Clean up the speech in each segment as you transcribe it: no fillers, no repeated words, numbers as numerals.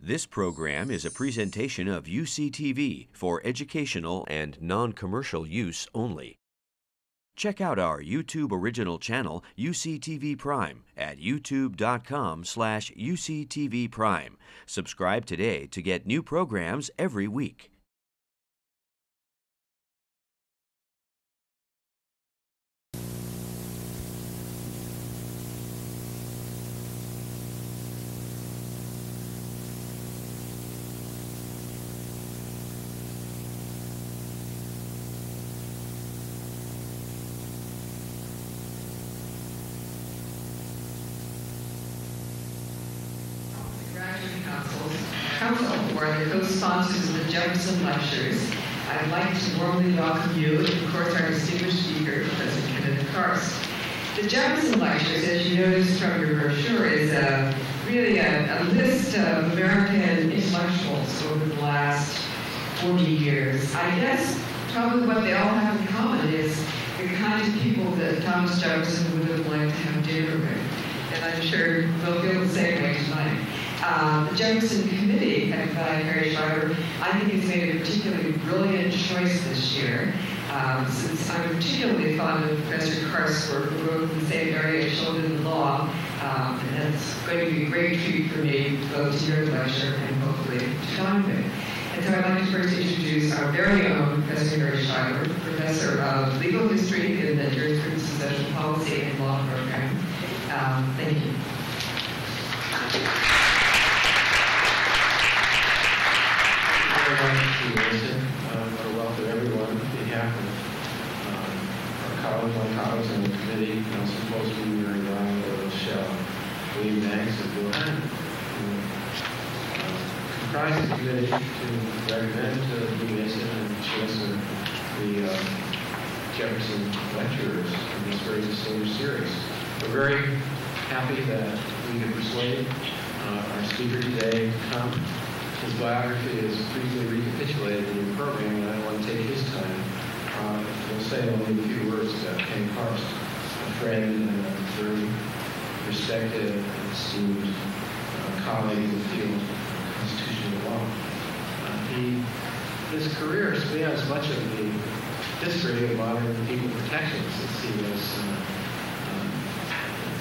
This program is a presentation of UCTV for educational and non-commercial use only. Check out our YouTube original channel, UCTV Prime, at youtube.com/UCTV Prime. Subscribe today to get new programs every week. Council for the co-sponsors of the Jefferson Lectures. I'd like to warmly welcome you and, of course, our distinguished speaker, Professor Kenneth Karst. The Jefferson Lectures, as you noticed from your brochure, is really a list of American intellectuals over the last 40 years. I guess probably what they all have in common is the kind of people that Thomas Jefferson would have liked to have dinner with. And I'm sure they'll feel the same way tonight. The Jefferson Committee, headed by Harry Schreiber, I think has made a particularly brilliant choice this year. Since I'm particularly fond of Professor Karst's work, who wrote in the same area of children in law, and it's going to be a great treat for me both to hear the lecture and hopefully to dine with. And so I'd like to first introduce our very own Professor Harry Schreiber, Professor of Legal History in the Jurisprudence and Social Policy and Law program. Thank you. Very much to listen. I want to welcome everyone on behalf of my colleagues on the committee, Council Postman, Mary Ryan, Michelle, William Banks, and Bill Henry, who comprise the committee to recommend to Lee Mason and Chancellor the Jefferson Lecturers in this very distinguished series. We're very happy that we could persuade our speaker today to come. His biography is briefly recapitulated in your program, and I don't want to take his time. We'll say only a few words about Ken Karst, a friend and a very respected and esteemed colleague in the field of constitutional law. His career spans much of the history of modern people protection, since he was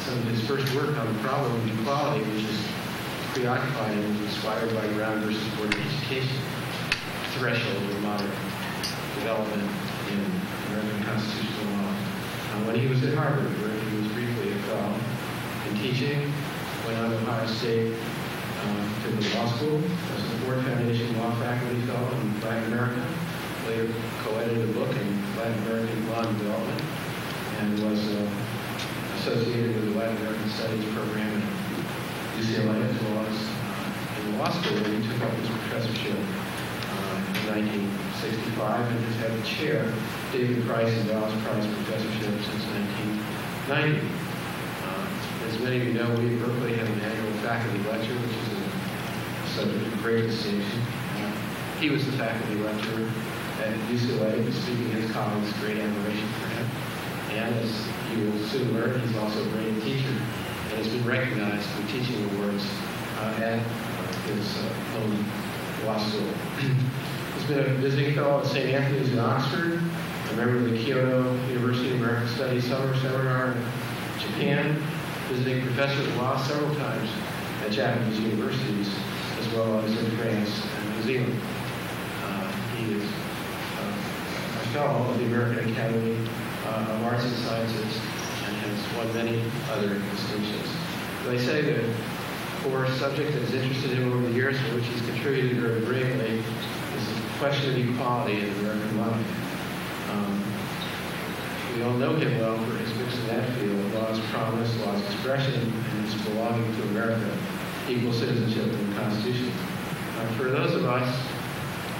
some of his first work on the problem of equality, which is preoccupied and inspired by Brown versus Board of Education, threshold of modern development in American constitutional law. When he was at Harvard, where he was briefly a fellow in teaching, went on to Ohio State to the law school, was a Ford Foundation Law Faculty Fellow in Latin America, later co-edited a book in Latin American Law and Development, and was associated with the Latin American Studies program at UCLA, as well as in the law school, where he took up his professorship in 1965 and has had the chair, David Price and Dallas Price Professorship since 1990. As many of you know, we at Berkeley have an annual faculty lecture, which is a subject of great distinction. He was the faculty lecturer at UCLA, speaking his colleagues, great admiration for him. And as you will soon learn, he's also a great teacher and has been recognized for teaching awards at his home law school. He's been a visiting fellow at St. Anthony's in Oxford, a member of the Kyoto University American Studies Summer Seminar in Japan, visiting professor of law several times at Japanese universities, as well as in France and New Zealand. He is a fellow of the American Academy of Arts and Sciences and has won many other distinctions. They say that for a subject that has interested him over the years, for which he's contributed very greatly, is the question of equality in American life. We all know him well for his books in that field: Law's Promise, Law's Expression, and his Belonging to America, Equal Citizenship, and the Constitution. For those of us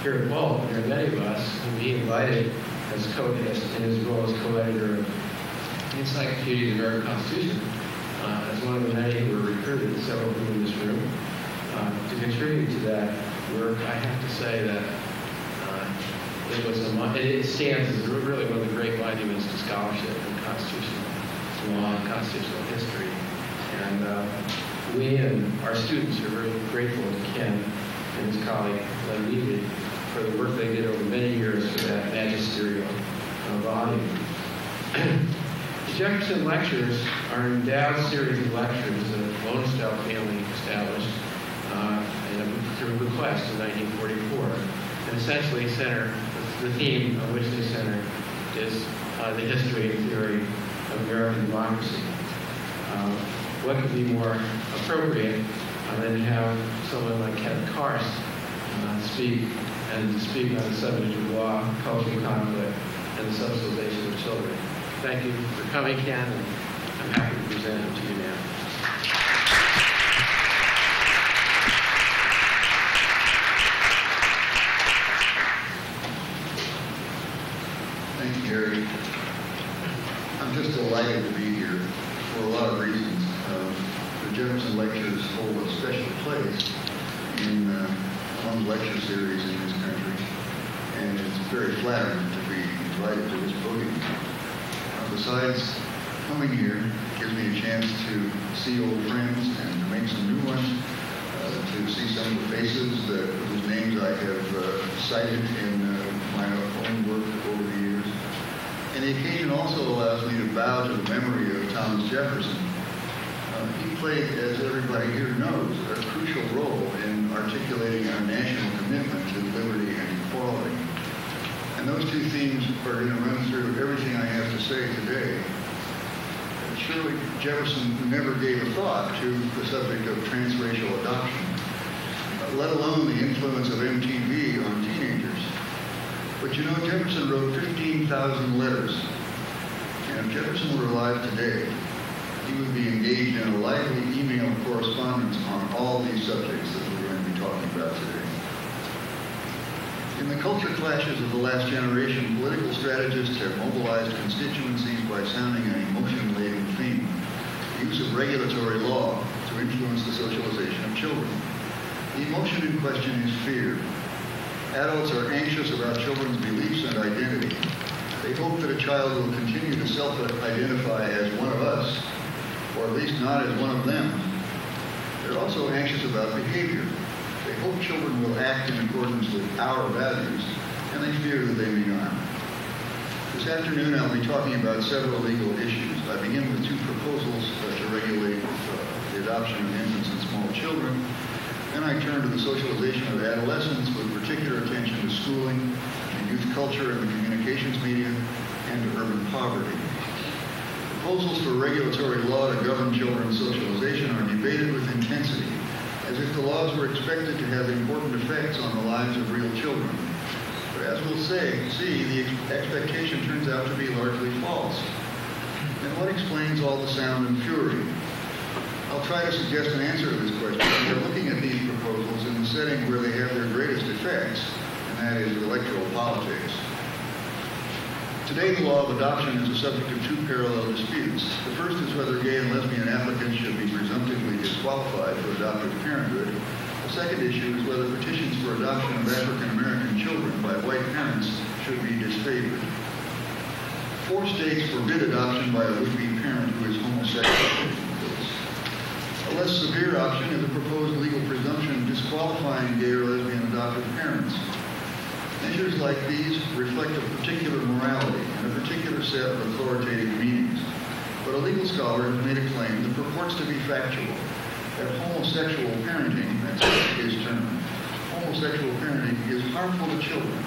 here at Walt, there are many of us whom he invited in his role as co-editor of the Encyclopedia of the American Constitution, as one of the many who were recruited, several of them in this room, to contribute to that work. I have to say that it stands as really one of the great monuments to scholarship in constitutional law and constitutional history. And We and our students are very grateful to Ken and his colleague, LL.B, for the work they did over many years for that magisterial volume. The Jefferson Lectures are an endowed series of lectures that the Lowenstow family established through bequest in 1944, and essentially the theme of which they center is the history and theory of American democracy. What could be more appropriate than to have someone like Kenneth Karst speak on the subject of law, cultural conflict, and the socialization of children. Thank you for coming, Ken, and I'm happy to present it to you now. Thank you, Gary. I'm just delighted to be here for a lot of reasons. The Jefferson Lectures hold a special place in one lecture series in this country, and it's very flattering to be invited to this podium. Besides coming here, it gives me a chance to see old friends and to make some new ones, to see some of the faces whose names I have cited in my own work over the years. And the occasion also allows me to bow to the memory of Thomas Jefferson. He played, as everybody here knows, a crucial role in articulating our national commitment to liberty and equality. And those two themes are going to run through everything I have to say today. Surely Jefferson never gave a thought to the subject of transracial adoption, let alone the influence of MTV on teenagers. But you know, Jefferson wrote 15,000 letters. And if Jefferson were alive today, he would be engaged in a lively email correspondence on all these subjects that we're going to be talking about today. In the culture clashes of the last generation, political strategists have mobilized constituencies by sounding an emotion-laden theme, the use of regulatory law to influence the socialization of children. The emotion in question is fear. Adults are anxious about children's beliefs and identity. They hope that a child will continue to self-identify as one of us, or at least not as one of them. They're also anxious about behavior. They hope children will act in accordance with our values, and they fear that they may not. This afternoon, I'll be talking about several legal issues. I begin with two proposals to regulate the adoption of infants and small children. Then I turn to the socialization of adolescents with particular attention to schooling, to youth culture and the communications media, and to urban poverty. Proposals for regulatory law to govern children's socialization are debated with intensity, as if the laws were expected to have important effects on the lives of real children. But as we'll see, the expectation turns out to be largely false. And what explains all the sound and fury? I'll try to suggest an answer to this question by looking at these proposals in the setting where they have their greatest effects, and that is electoral politics. Today, the law of adoption is the subject of two parallel disputes. The first is whether gay and lesbian applicants should be presumptively disqualified for adoptive parenthood. The second issue is whether petitions for adoption of African American children by white parents should be disfavored. 4 states forbid adoption by a would-be parent who is homosexual. A less severe option is a proposed legal presumption disqualifying gay or lesbian adoptive parents. Measures like these reflect a particular morality and a particular set of authoritative meanings. But a legal scholar has made a claim that purports to be factual, that homosexual parenting, that's his term, homosexual parenting is harmful to children.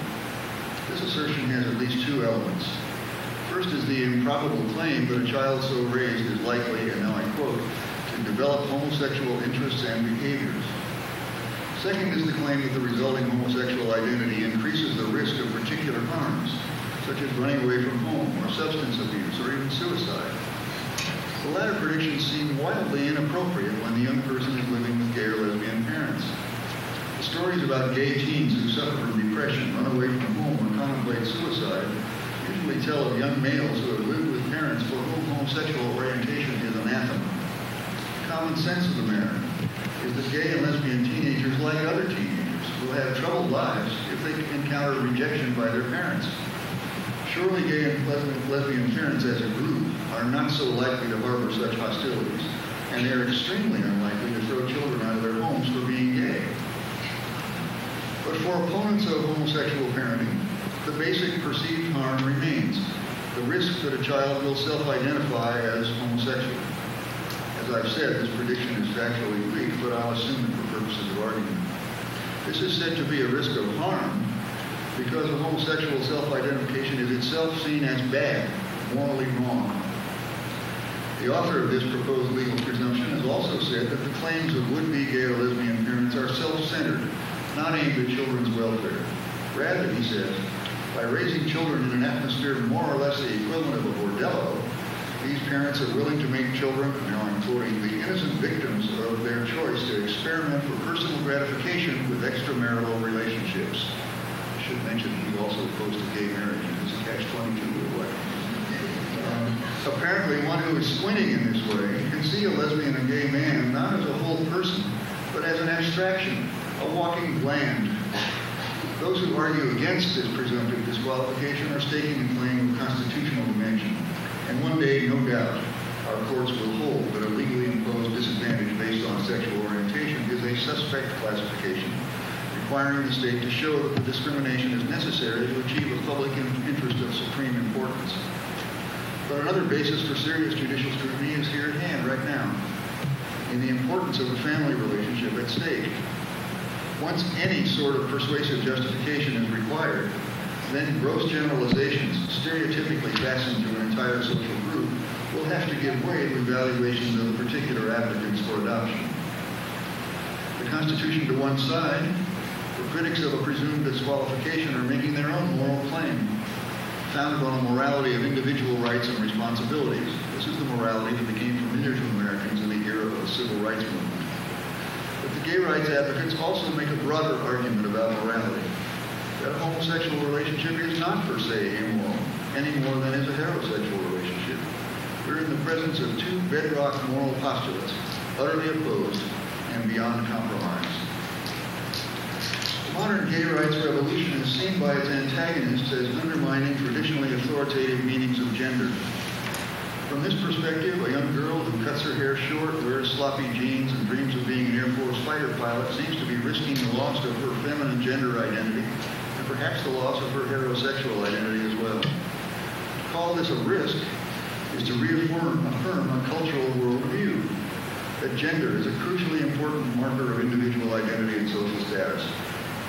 This assertion has at least 2 elements. First is the improbable claim that a child so raised is likely, and now I quote, to develop homosexual interests and behaviors. Second is the claim that the resulting homosexual identity increases the risk of particular harms, such as running away from home or substance abuse or even suicide. The latter predictions seem wildly inappropriate when the young person is living with gay or lesbian parents. The stories about gay teens who suffer from depression, run away from home, or contemplate suicide usually tell of young males who have lived with parents for whom homosexual orientation is anathema. Common sense of the matter is that gay and lesbian teenagers, like other teenagers, will have troubled lives if they encounter rejection by their parents. Surely gay and lesbian parents as a group are not so likely to harbor such hostilities, and they are extremely unlikely to throw children out of their homes for being gay. But for opponents of homosexual parenting, the basic perceived harm remains: the risk that a child will self-identify as homosexual. As I've said, this prediction is factually weak, but I'll assume it for purposes of argument. This is said to be a risk of harm because a homosexual self-identification is itself seen as bad, morally wrong. The author of this proposed legal presumption has also said that the claims of would-be gay or lesbian parents are self-centered, not aimed at children's welfare. Rather, he says, by raising children in an atmosphere more or less the equivalent of a bordello, these parents are willing to make children, now I'm quoting, the innocent victims of their choice to experiment for personal gratification with extramarital relationships. I should mention he's also opposed to gay marriage. Is it catch-22 or what? Apparently, one who is squinting in this way can see a lesbian and gay man not as a whole person, but as an abstraction, a walking gland. Those who argue against this presumptive disqualification are staking a claim of constitutional dimension. And one day, no doubt, our courts will hold that a legally imposed disadvantage based on sexual orientation is a suspect classification, requiring the state to show that the discrimination is necessary to achieve a public interest of supreme importance. But another basis for serious judicial scrutiny is here at hand right now, in the importance of the family relationship at stake. Once any sort of persuasive justification is required, then gross generalizations, stereotypically fastened to an entire social group, will have to give way to evaluations of particular applicants for adoption. The Constitution to one side, the critics of a presumed disqualification are making their own moral claim, founded on a morality of individual rights and responsibilities. This is the morality that became familiar to Americans in the era of the civil rights movement. But the gay rights advocates also make a broader argument about morality, that a homosexual relationship is not per se immoral, any more than is a heterosexual relationship. We're in the presence of two bedrock moral postulates, utterly opposed and beyond compromise. The modern gay rights revolution is seen by its antagonists as undermining traditionally authoritative meanings of gender. From this perspective, a young girl who cuts her hair short, wears sloppy jeans, and dreams of being an Air Force fighter pilot seems to be risking the loss of her feminine gender identity, and perhaps the loss of her heterosexual identity as well. To call this a risk is to affirm a cultural worldview, that gender is a crucially important marker of individual identity and social status,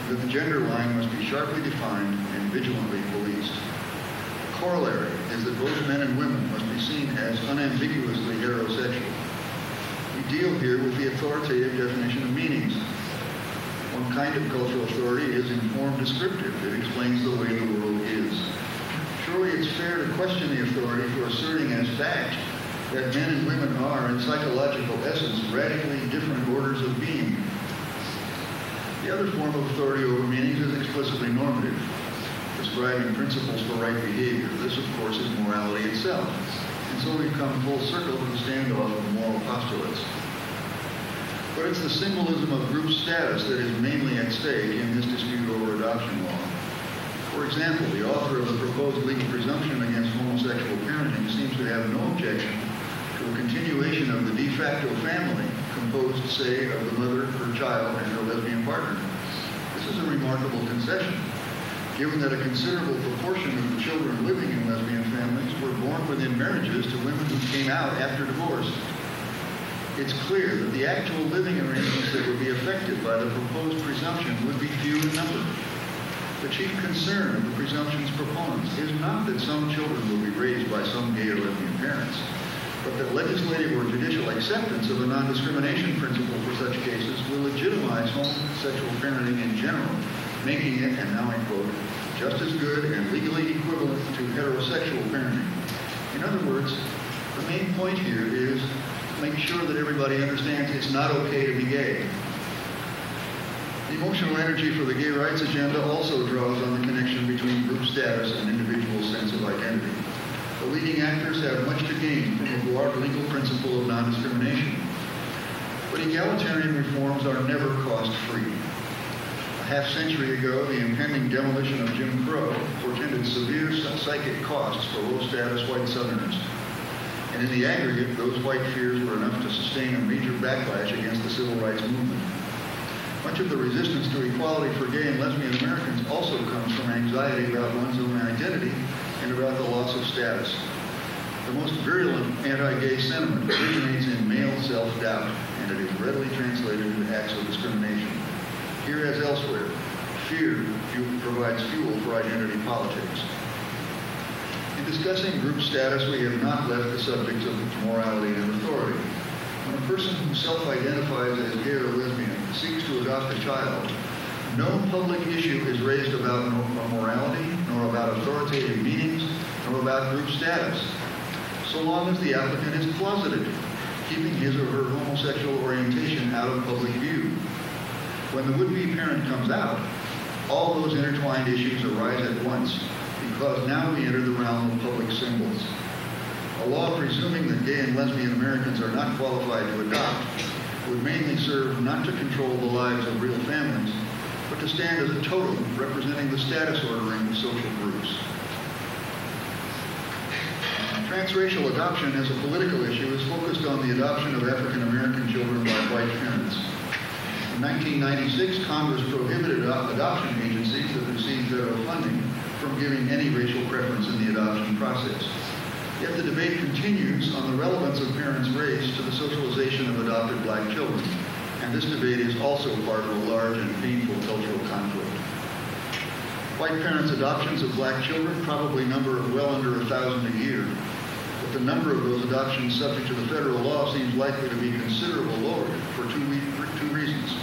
that the gender line must be sharply defined and vigilantly policed. The corollary is that both men and women must be seen as unambiguously heterosexual. We deal here with the authoritative definition of meanings. One kind of cultural authority is informed descriptive. It explains the way the world is. Surely it's fair to question the authority for asserting as fact that men and women are, in psychological essence, radically different orders of being. The other form of authority over meanings is explicitly normative, describing principles for right behavior. This, of course, is morality itself. And so we've come full circle to the standoff of moral postulates. But it's the symbolism of group status that is mainly at stake in this dispute over adoption law. For example, the author of the proposed legal presumption against homosexual parenting seems to have no objection to a continuation of the de facto family composed, say, of the mother, her child, and her lesbian partner. This is a remarkable concession, given that a considerable proportion of the children living in lesbian families were born within marriages to women who came out after divorce. It's clear that the actual living arrangements that would be affected by the proposed presumption would be few in number. The chief concern of the presumption's proponents is not that some children will be raised by some gay or lesbian parents, but that legislative or judicial acceptance of a non-discrimination principle for such cases will legitimize homosexual parenting in general, making it, and now I quote, just as good and legally equivalent to heterosexual parenting. In other words, the main point here is make sure that everybody understands it's not okay to be gay. The emotional energy for the gay rights agenda also draws on the connection between group status and individual sense of identity. The leading actors have much to gain from a broad legal principle of non-discrimination. But egalitarian reforms are never cost-free. A half-century ago, the impending demolition of Jim Crow portended severe psychic costs for low-status white Southerners. And in the aggregate, those white fears were enough to sustain a major backlash against the civil rights movement. Much of the resistance to equality for gay and lesbian Americans also comes from anxiety about one's own identity and about the loss of status. The most virulent anti-gay sentiment originates in male self-doubt, and it is readily translated into acts of discrimination. Here as elsewhere, fear provides fuel for identity politics. In discussing group status, we have not left the subjects of morality and authority. When a person who self-identifies as gay or lesbian seeks to adopt a child, no public issue is raised about morality, nor about authoritative meanings, nor about group status, so long as the applicant is closeted, keeping his or her homosexual orientation out of public view. When the would-be parent comes out, all those intertwined issues arise at once, because now we enter the realm of public symbols. A law presuming that gay and lesbian Americans are not qualified to adopt would mainly serve not to control the lives of real families, but to stand as a totem representing the status ordering of social groups. Transracial adoption as a political issue is focused on the adoption of African American children by white parents. In 1996, Congress prohibited adoption agencies that received federal funding from giving any racial preference in the adoption process. Yet the debate continues on the relevance of parents' race to the socialization of adopted black children, and this debate is also part of a large and painful cultural conflict. White parents' adoptions of black children probably number well under 1,000 a year, but the number of those adoptions subject to the federal law seems likely to be considerably lower for two reasons.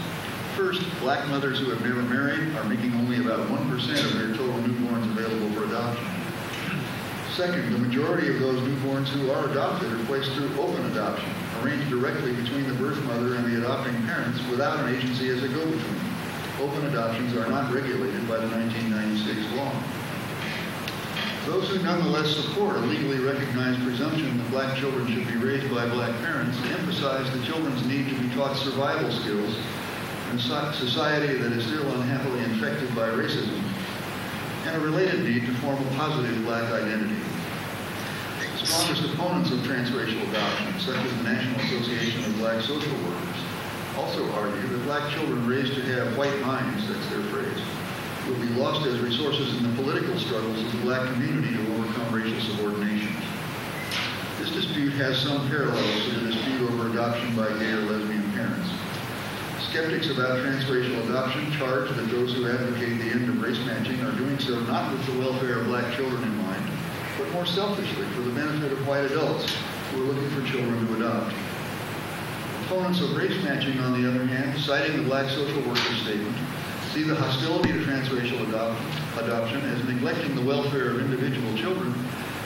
First, black mothers who have never married are making only about 1% of their total newborns available for adoption. Second, the majority of those newborns who are adopted are placed through open adoption, arranged directly between the birth mother and the adopting parents without an agency as a go-between. Open adoptions are not regulated by the 1996 law. Those who nonetheless support a legally recognized presumption that black children should be raised by black parents emphasize the children's need to be taught survival skills in a society that is still unhappily infected by racism, and a related need to form a positive black identity. The strongest opponents of transracial adoption, such as the National Association of Black Social Workers, also argue that black children raised to have white minds, that's their phrase, will be lost as resources in the political struggles of the black community to overcome racial subordination. This dispute has some parallels to the dispute over adoption by gay or lesbian parents. Skeptics about transracial adoption charge that those who advocate the end of race matching are doing so not with the welfare of black children in mind, but more selfishly for the benefit of white adults who are looking for children to adopt. Opponents of race matching, on the other hand, citing the Black Social Workers Statement, see the hostility to transracial adoption as neglecting the welfare of individual children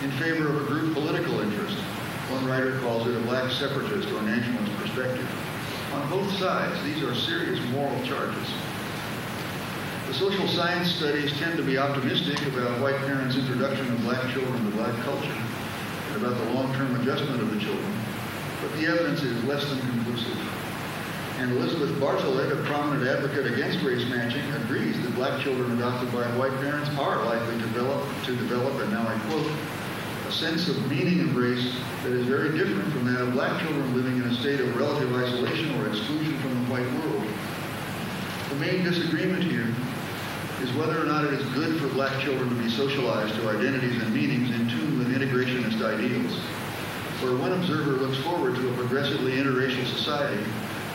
in favor of a group political interest. One writer calls it a black separatist or nationalist perspective. On both sides, these are serious moral charges. The social science studies tend to be optimistic about white parents' introduction of black children to black culture and about the long-term adjustment of the children, but the evidence is less than conclusive. And Elizabeth Bartlett, a prominent advocate against race matching, agrees that black children adopted by white parents are likely to develop, and now I quote, a sense of meaning of race that is very different from that of black children living in a state of relative isolation or exclusion from the white world. The main disagreement here is whether or not it is good for black children to be socialized to identities and meanings in tune with integrationist ideals. Where one observer looks forward to a progressively interracial society,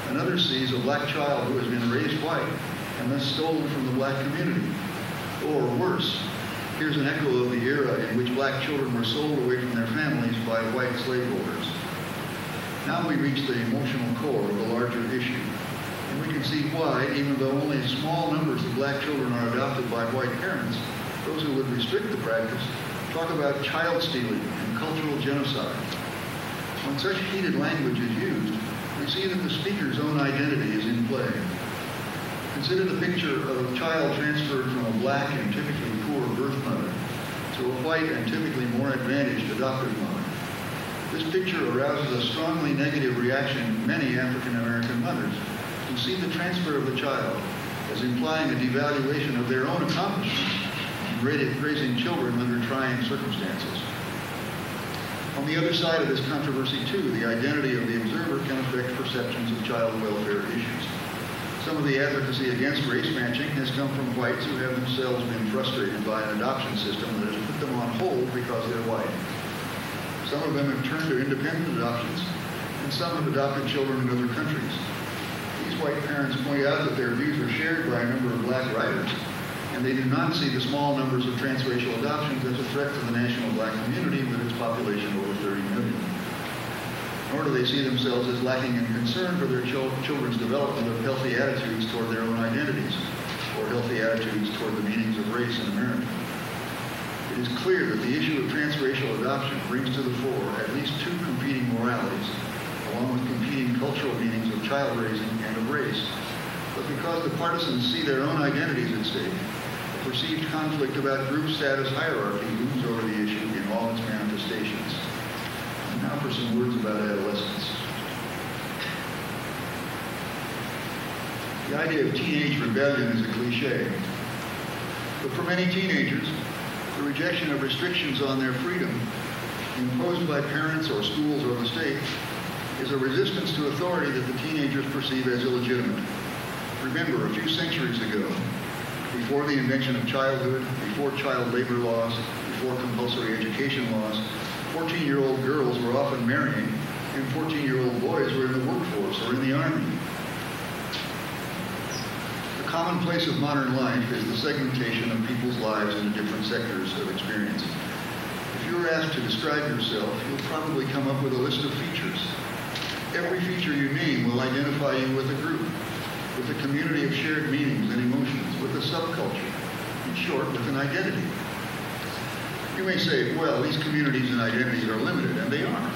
another sees a black child who has been raised white and thus stolen from the black community. Or worse, here's an echo of the era in which black children were sold away from their families by white slaveholders. Now we reach the emotional core of the larger issue, and we can see why, even though only small numbers of black children are adopted by white parents, those who would restrict the practice talk about child stealing and cultural genocide. When such heated language is used, we see that the speaker's own identity is in play. Consider the picture of a child transferred from a black and typically poor birth mother to a white and typically more advantaged adoptive mother. This picture arouses a strongly negative reaction in many African American mothers who see the transfer of the child as implying a devaluation of their own accomplishments in raising children under trying circumstances. On the other side of this controversy, too, the identity of the observer can affect perceptions of child welfare issues. Some of the advocacy against race matching has come from whites who have themselves been frustrated by an adoption system that has put them on hold because they're white. Some of them have turned to independent adoptions, and some have adopted children in other countries. These white parents point out that their views are shared by a number of black writers, and they do not see the small numbers of transracial adoptions as a threat to the national black community with its population over 30 million. Nor do they see themselves as lacking in concern for their children's development of healthy attitudes toward their own identities, or healthy attitudes toward the meanings of race in America. It is clear that the issue of transracial adoption brings to the fore at least two competing moralities, along with competing cultural meanings of child raising and of race. But because the partisans see their own identities at stake, a perceived conflict about group status hierarchy looms over the issue in all its manifestations. And now for some words about adolescence. The idea of teenage rebellion is a cliche, but for many teenagers, the rejection of restrictions on their freedom imposed by parents or schools or the state is a resistance to authority that the teenagers perceive as illegitimate. Remember, a few centuries ago, before the invention of childhood, before child labor laws, before compulsory education laws, 14-year-old girls were often marrying, and 14-year-old boys were in the workforce or in the army. The commonplace of modern life is the segmentation of people's lives into different sectors of experience. If you were asked to describe yourself, you'll probably come up with a list of features. Every feature you name will identify you with a group, with a community of shared meanings and emotions, with a subculture, in short, with an identity. You may say, well, these communities and identities are limited, and they are.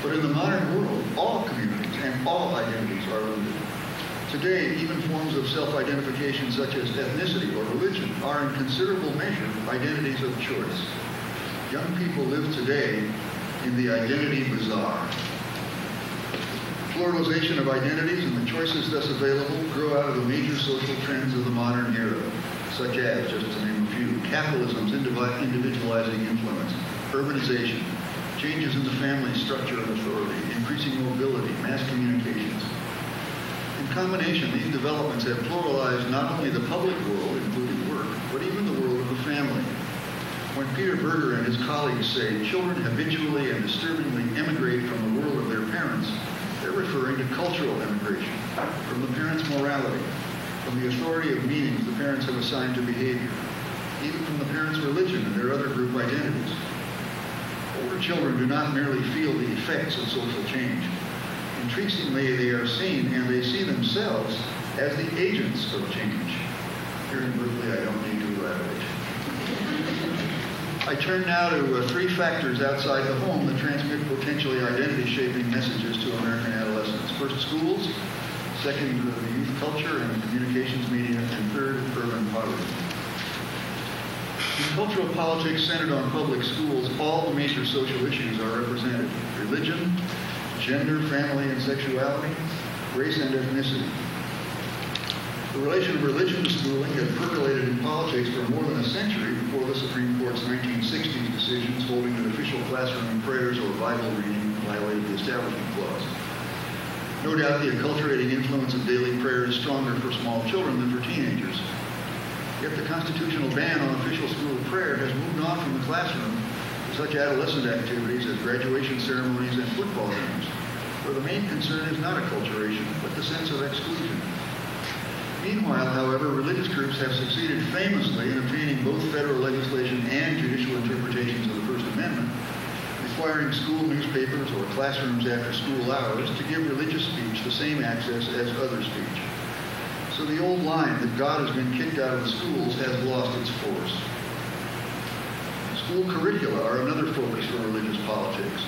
But in the modern world, all communities and all identities are limited. Today, even forms of self-identification such as ethnicity or religion are in considerable measure identities of choice. Young people live today in the identity bazaar. Pluralization of identities and the choices thus available grow out of the major social trends of the modern era, such as, just to name a few, capitalism's individualizing influence, urbanization, changes in the family structure and authority, increasing mobility, mass communications. In combination, these developments have pluralized not only the public world, including work, but even the world of the family. When Peter Berger and his colleagues say children habitually and disturbingly emigrate from the world of their parents, they're referring to cultural immigration, from the parents' morality, from the authority of meanings the parents have assigned to behavior, even from the parents' religion and their other group identities. Older children do not merely feel the effects of social change. Increasingly, they are seen and they see themselves as the agents of change. Here in Berkeley, I don't need to elaborate. I turn now to three factors outside the home that transmit potentially identity-shaping messages to American adolescents. First, schools. Second, the youth culture and communications media. And third, urban poverty. In cultural politics centered on public schools, all the major social issues are represented. Religion, gender, family, and sexuality, race and ethnicity. The relation of religion to schooling had percolated in politics for more than a century before the Supreme Court's 1960s decisions holding that official classroom prayers or Bible reading violated the Establishment Clause. No doubt the acculturating influence of daily prayer is stronger for small children than for teenagers. Yet the constitutional ban on official school prayer has moved on from the classroom to such adolescent activities as graduation ceremonies and football games, where the main concern is not acculturation, but the sense of exclusion. Meanwhile, however, religious groups have succeeded famously in obtaining both federal legislation and judicial interpretations of the First Amendment, requiring school newspapers or classrooms after school hours to give religious speech the same access as other speech. So the old line that God has been kicked out of the schools has lost its force. School curricula are another focus for religious politics,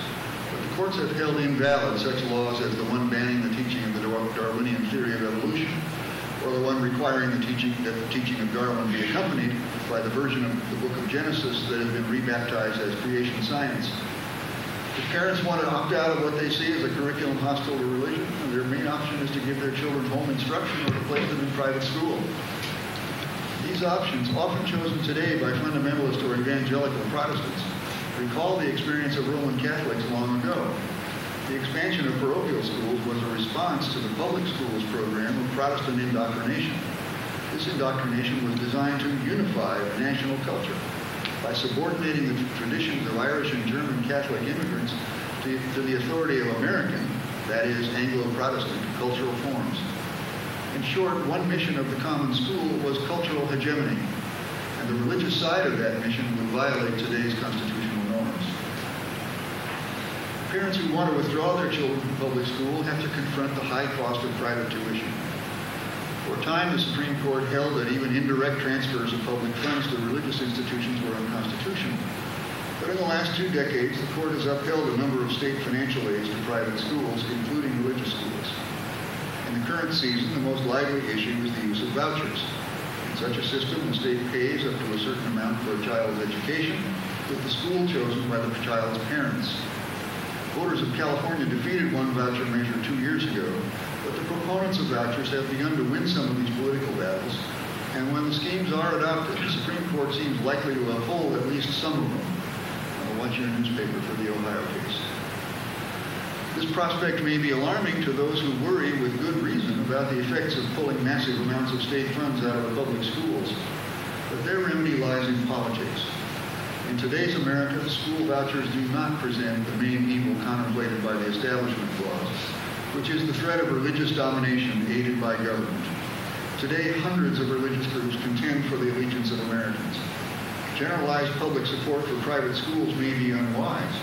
but the courts have held invalid such laws as the one banning the teaching of the Darwinian theory of evolution, or the one requiring that the teaching of Darwin be accompanied by the version of the book of Genesis that has been rebaptized as creation science. If parents want to opt out of what they see as a curriculum hostile to religion, their main option is to give their children home instruction or to place them in private school. These options, often chosen today by fundamentalist or evangelical Protestants, Recall the experience of Roman Catholics long ago. The expansion of parochial schools was a response to the public schools program of Protestant indoctrination. This indoctrination was designed to unify national culture by subordinating the traditions of Irish and German Catholic immigrants to the authority of American, that is, Anglo-Protestant, cultural forms. In short, one mission of the common school was cultural hegemony, and the religious side of that mission would violate today's constitutional norms. Parents who want to withdraw their children from public school have to confront the high cost of private tuition. For a time, the Supreme Court held that even indirect transfers of public funds to religious institutions were unconstitutional. But in the last 2 decades, the court has upheld a number of state financial aids to private schools, including religious schools. In the current season, the most lively issue is the use of vouchers. In such a system, the state pays up to a certain amount for a child's education, with the school chosen by the child's parents. Voters of California defeated one voucher measure 2 years ago, but the proponents of vouchers have begun to win some of these political battles, and when the schemes are adopted, the Supreme Court seems likely to uphold at least some of them. Watch your newspaper for the Ohio case. This prospect may be alarming to those who worry with good reason about the effects of pulling massive amounts of state funds out of the public schools, but their remedy lies in politics. In today's America, school vouchers do not present the main evil contemplated by the Establishment Clause, which is the threat of religious domination aided by government. Today, hundreds of religious groups contend for the allegiance of Americans. Generalized public support for private schools may be unwise.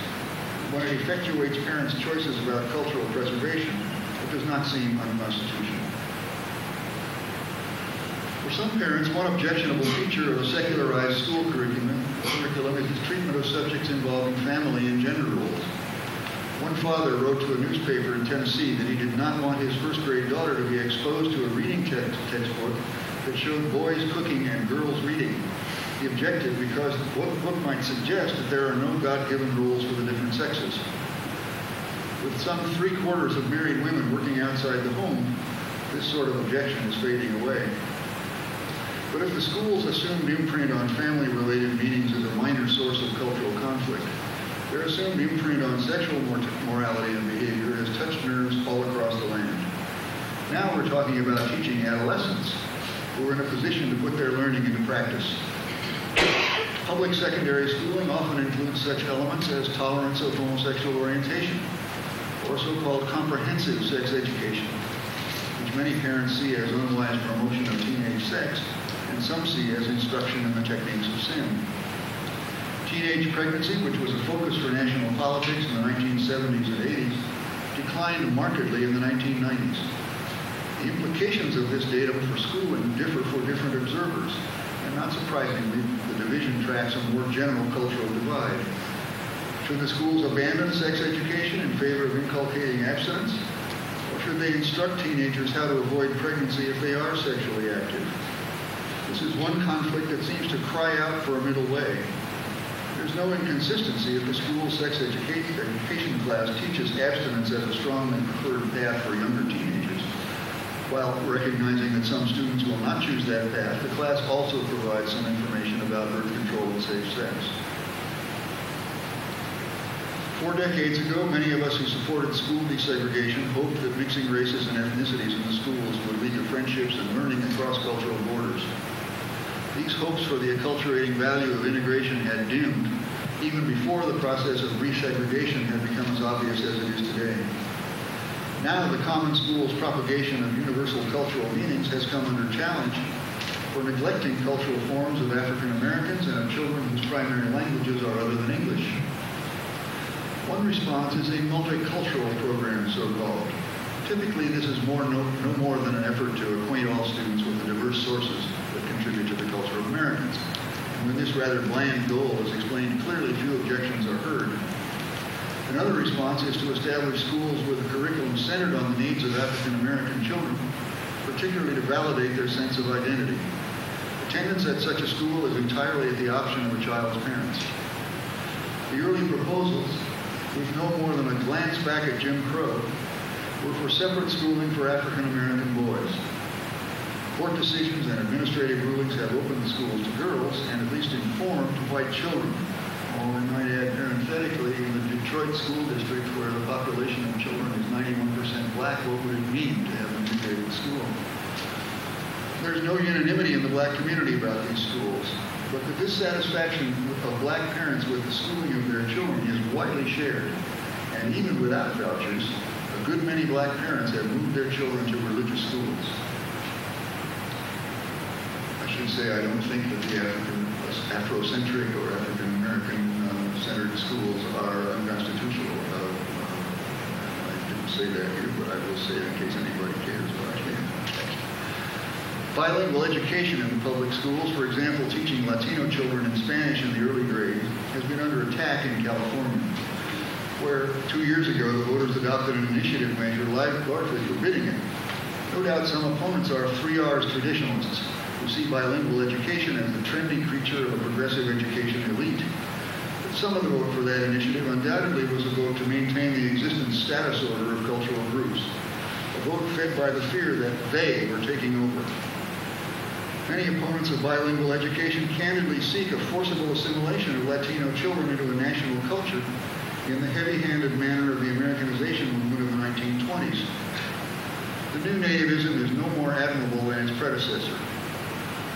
When it effectuates parents' choices about cultural preservation, it does not seem unconstitutional. For some parents, one objectionable feature of a secularized school curriculum is the treatment of subjects involving family and gender roles. One father wrote to a newspaper in Tennessee that he did not want his first-grade daughter to be exposed to a reading textbook that showed boys cooking and girls reading. He objected because the book might suggest that there are no God-given rules for the different sexes. With some 3/4 of married women working outside the home, this sort of objection is fading away. But if the school's assumed imprint on family-related meetings is a minor source of cultural conflict, their assumed imprint on sexual morality and behavior has touched nerves all across the land. Now we're talking about teaching adolescents who are in a position to put their learning into practice. Public secondary schooling often includes such elements as tolerance of homosexual orientation, or so-called comprehensive sex education, which many parents see as unwise promotion of teenage sex, and some see as instruction in the techniques of sin. Teenage pregnancy, which was a focus for national politics in the 1970s and 80s, declined markedly in the 1990s. The implications of this datum for schooling differ for different observers, and not surprisingly, the division tracks a more general cultural divide. Should the schools abandon sex education in favor of inculcating abstinence? Or should they instruct teenagers how to avoid pregnancy if they are sexually active? This is one conflict that seems to cry out for a middle way. There's no inconsistency if the school sex education class teaches abstinence as a strongly preferred path for younger teenagers. While recognizing that some students will not choose that path, the class also provides some information about birth control and safe sex. 4 decades ago, many of us who supported school desegregation hoped that mixing races and ethnicities in the schools would lead to friendships and learning across cultural borders. These hopes for the acculturating value of integration had dimmed even before the process of resegregation had become as obvious as it is today. Now the common school's propagation of universal cultural meanings has come under challenge for neglecting cultural forms of African Americans and of children whose primary languages are other than English. One response is a multicultural program, so-called. Typically, this is no more than an effort to acquaint all students with the diverse sources that contribute to the culture of Americans. And when this rather bland goal is explained clearly, few objections are heard. Another response is to establish schools with a curriculum centered on the needs of African American children, particularly to validate their sense of identity. Attendance at such a school is entirely at the option of a child's parents. The early proposals, with no more than a glance back at Jim Crow, were for separate schooling for African American boys. Court decisions and administrative rulings have opened the schools to girls and at least informed white children, Or we might add parenthetically, in the Detroit school district where the population of children is 91% black, what would it mean to have an integrated school? There's no unanimity in the black community about these schools, but the dissatisfaction of black parents with the schooling of their children is widely shared. And even without vouchers, a good many black parents have moved their children to religious schools. I should say I don't think that the Afrocentric or African-American-centered schools are unconstitutional. I didn't say that here, but I will say it in case anybody cares, but I can't. Bilingual education in the public schools, for example, teaching Latino children in Spanish in the early grades, has been under attack in California, where 2 years ago the voters adopted an initiative measure largely forbidding it. No doubt some opponents are 3 R's traditionalists who see bilingual education as the trendy creature of a progressive education elite. But some of the vote for that initiative undoubtedly was a vote to maintain the existing status order of cultural groups, a vote fed by the fear that they were taking over. Many opponents of bilingual education candidly seek a forcible assimilation of Latino children into a national culture in the heavy-handed manner of the Americanization movement of the 1920s. The new nativism is no more admirable than its predecessor.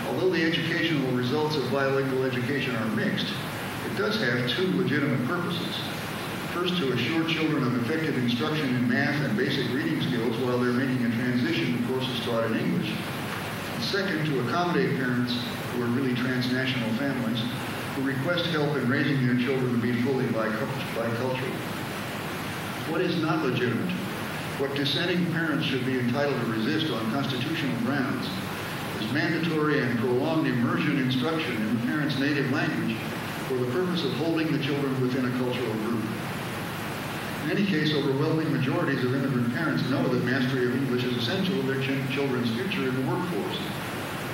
Although the educational results of bilingual education are mixed, it does have 2 legitimate purposes. First, to assure children of effective instruction in math and basic reading skills while they're making a transition to courses taught in English. And second, to accommodate parents who are really transnational families who request help in raising their children to be fully bicultural. What is not legitimate, what dissenting parents should be entitled to resist on constitutional grounds, is mandatory and prolonged immersion instruction in the parent's native language for the purpose of holding the children within a cultural group. In any case, overwhelming majorities of immigrant parents know that mastery of English is essential to their children's future in the workforce.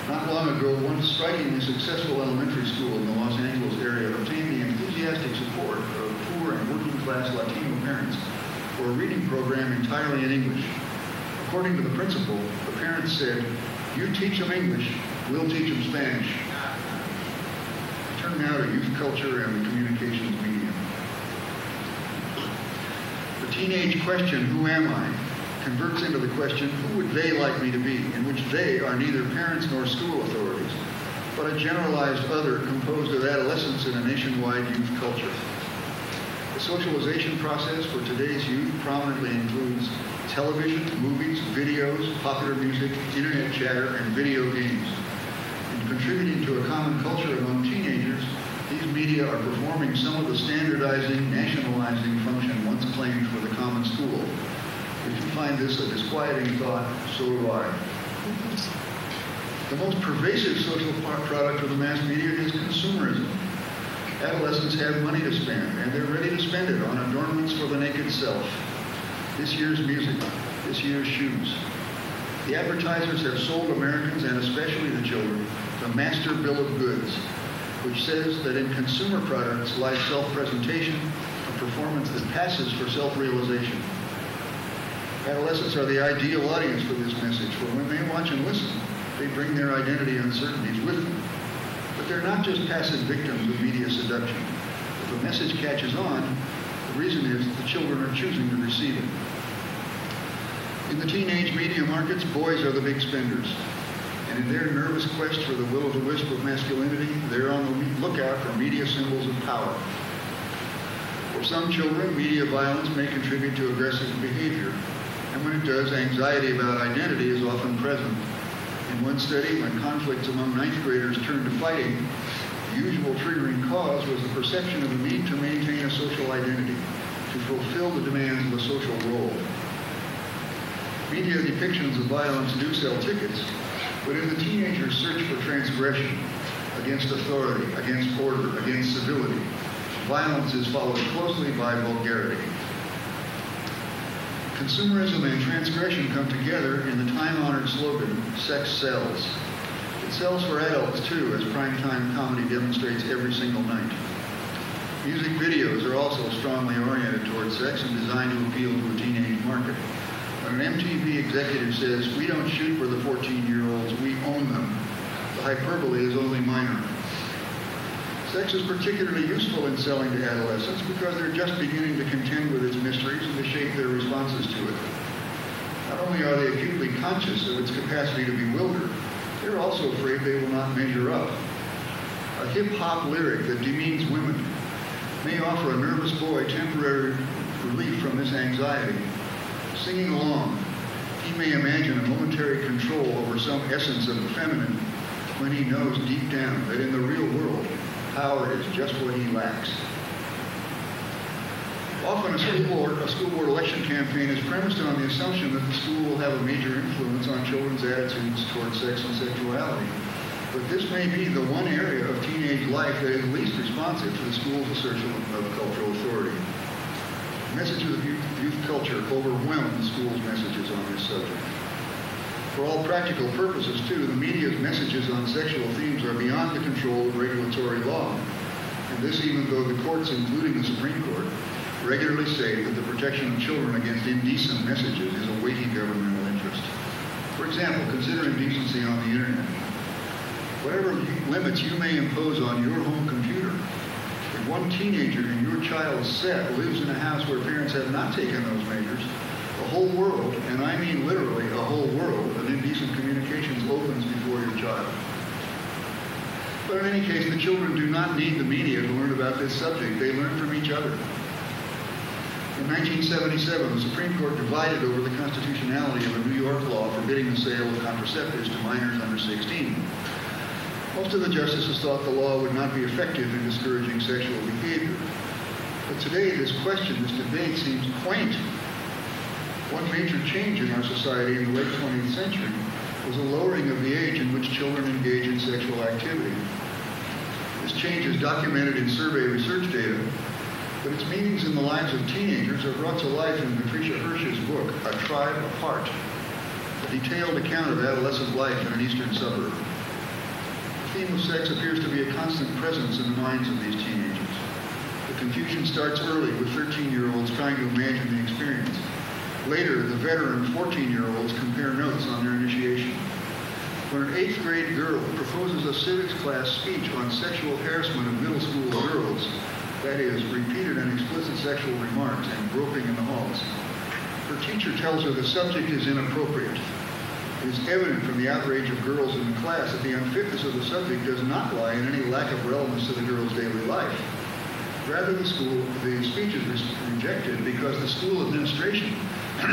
Not long ago, one strikingly successful elementary school in the Los Angeles area obtained the enthusiastic support of poor and working-class Latino parents for a reading program entirely in English. According to the principal, the parents said, "You teach them English, we'll teach them Spanish." Turn now to youth culture and the communications medium. The teenage question, "Who am I?" converts into the question, "Who would they like me to be?" in which they are neither parents nor school authorities, but a generalized other composed of adolescents in a nationwide youth culture. The socialization process for today's youth prominently includes television, movies, videos, popular music, internet chatter, and video games. In contributing to a common culture among teenagers, these media are performing some of the standardizing, nationalizing function once claimed for the common school. If you find this a disquieting thought, so do I. The most pervasive social product of the mass media is consumerism. Adolescents have money to spend, and they're ready to spend it on adornments for the naked self. This year's music, this year's shoes. The advertisers have sold Americans, and especially the children, the master bill of goods, which says that in consumer products lies self-presentation, a performance that passes for self-realization. Adolescents are the ideal audience for this message, for when they watch and listen, they bring their identity uncertainties with them. But they're not just passive victims of media seduction. If the message catches on, the reason is that the children are choosing to receive it. In the teenage media markets, boys are the big spenders. And in their nervous quest for the will-o'-the-wisp of masculinity, they're on the lookout for media symbols of power. For some children, media violence may contribute to aggressive behavior. And when it does, anxiety about identity is often present. In one study, when conflicts among 9th graders turned to fighting, the usual triggering cause was the perception of the need to maintain a social identity, to fulfill the demands of a social role. Media depictions of violence do sell tickets, but in the teenager's search for transgression, against authority, against order, against civility, violence is followed closely by vulgarity. Consumerism and transgression come together in the time-honored slogan, "Sex sells." It sells for adults, too, as primetime comedy demonstrates every single night. Music videos are also strongly oriented towards sex and designed to appeal to a teenage market. When an MTV executive says, "We don't shoot for the 14-year-olds, we own them," the hyperbole is only minor. Sex is particularly useful in selling to adolescents because they're just beginning to contend with its mysteries and to shape their responses to it. Not only are they acutely conscious of its capacity to bewilder, they're also afraid they will not measure up. A hip-hop lyric that demeans women may offer a nervous boy temporary relief from this anxiety. Singing along, he may imagine a momentary control over some essence of the feminine when he knows deep down that in the real world, power is just what he lacks. Often a school board election campaign is premised on the assumption that the school will have a major influence on children's attitudes towards sex and sexuality. But this may be the one area of teenage life that is least responsive to the school's assertion of cultural authority. Messages of youth culture overwhelm the school's messages on this subject. For all practical purposes, too, the media's messages on sexual themes are beyond the control of regulatory law. And this even though the courts, including the Supreme Court, regularly say that the protection of children against indecent messages is a weighty governmental interest. For example, consider indecency on the internet. Whatever limits you may impose on your home computer, if one teenager in your child's set lives in a house where parents have not taken those measures, the whole world, and I mean literally a whole world, of indecent communications opens before your child. But in any case, the children do not need the media to learn about this subject. They learn from each other. In 1977, the Supreme Court divided over the constitutionality of a New York law forbidding the sale of contraceptives to minors under 16. Most of the justices thought the law would not be effective in discouraging sexual behavior. But today, this question, this debate seems quaint. One major change in our society in the late 20th century was a lowering of the age in which children engage in sexual activity. This change is documented in survey research data, but its meanings in the lives of teenagers are brought to life in Patricia Hirsch's book, A Tribe Apart, a detailed account of adolescent life in an eastern suburb. The theme of sex appears to be a constant presence in the minds of these teenagers. The confusion starts early with 13-year-olds trying to imagine the experience. Later, the veteran 14-year-olds compare notes on their initiation. When an 8th grade girl proposes a civics class speech on sexual harassment of middle school girls, that is, repeated and explicit sexual remarks and groping in the halls, her teacher tells her the subject is inappropriate. It is evident from the outrage of girls in the class that the unfitness of the subject does not lie in any lack of relevance to the girl's daily life. Rather, the speech is rejected because the school administration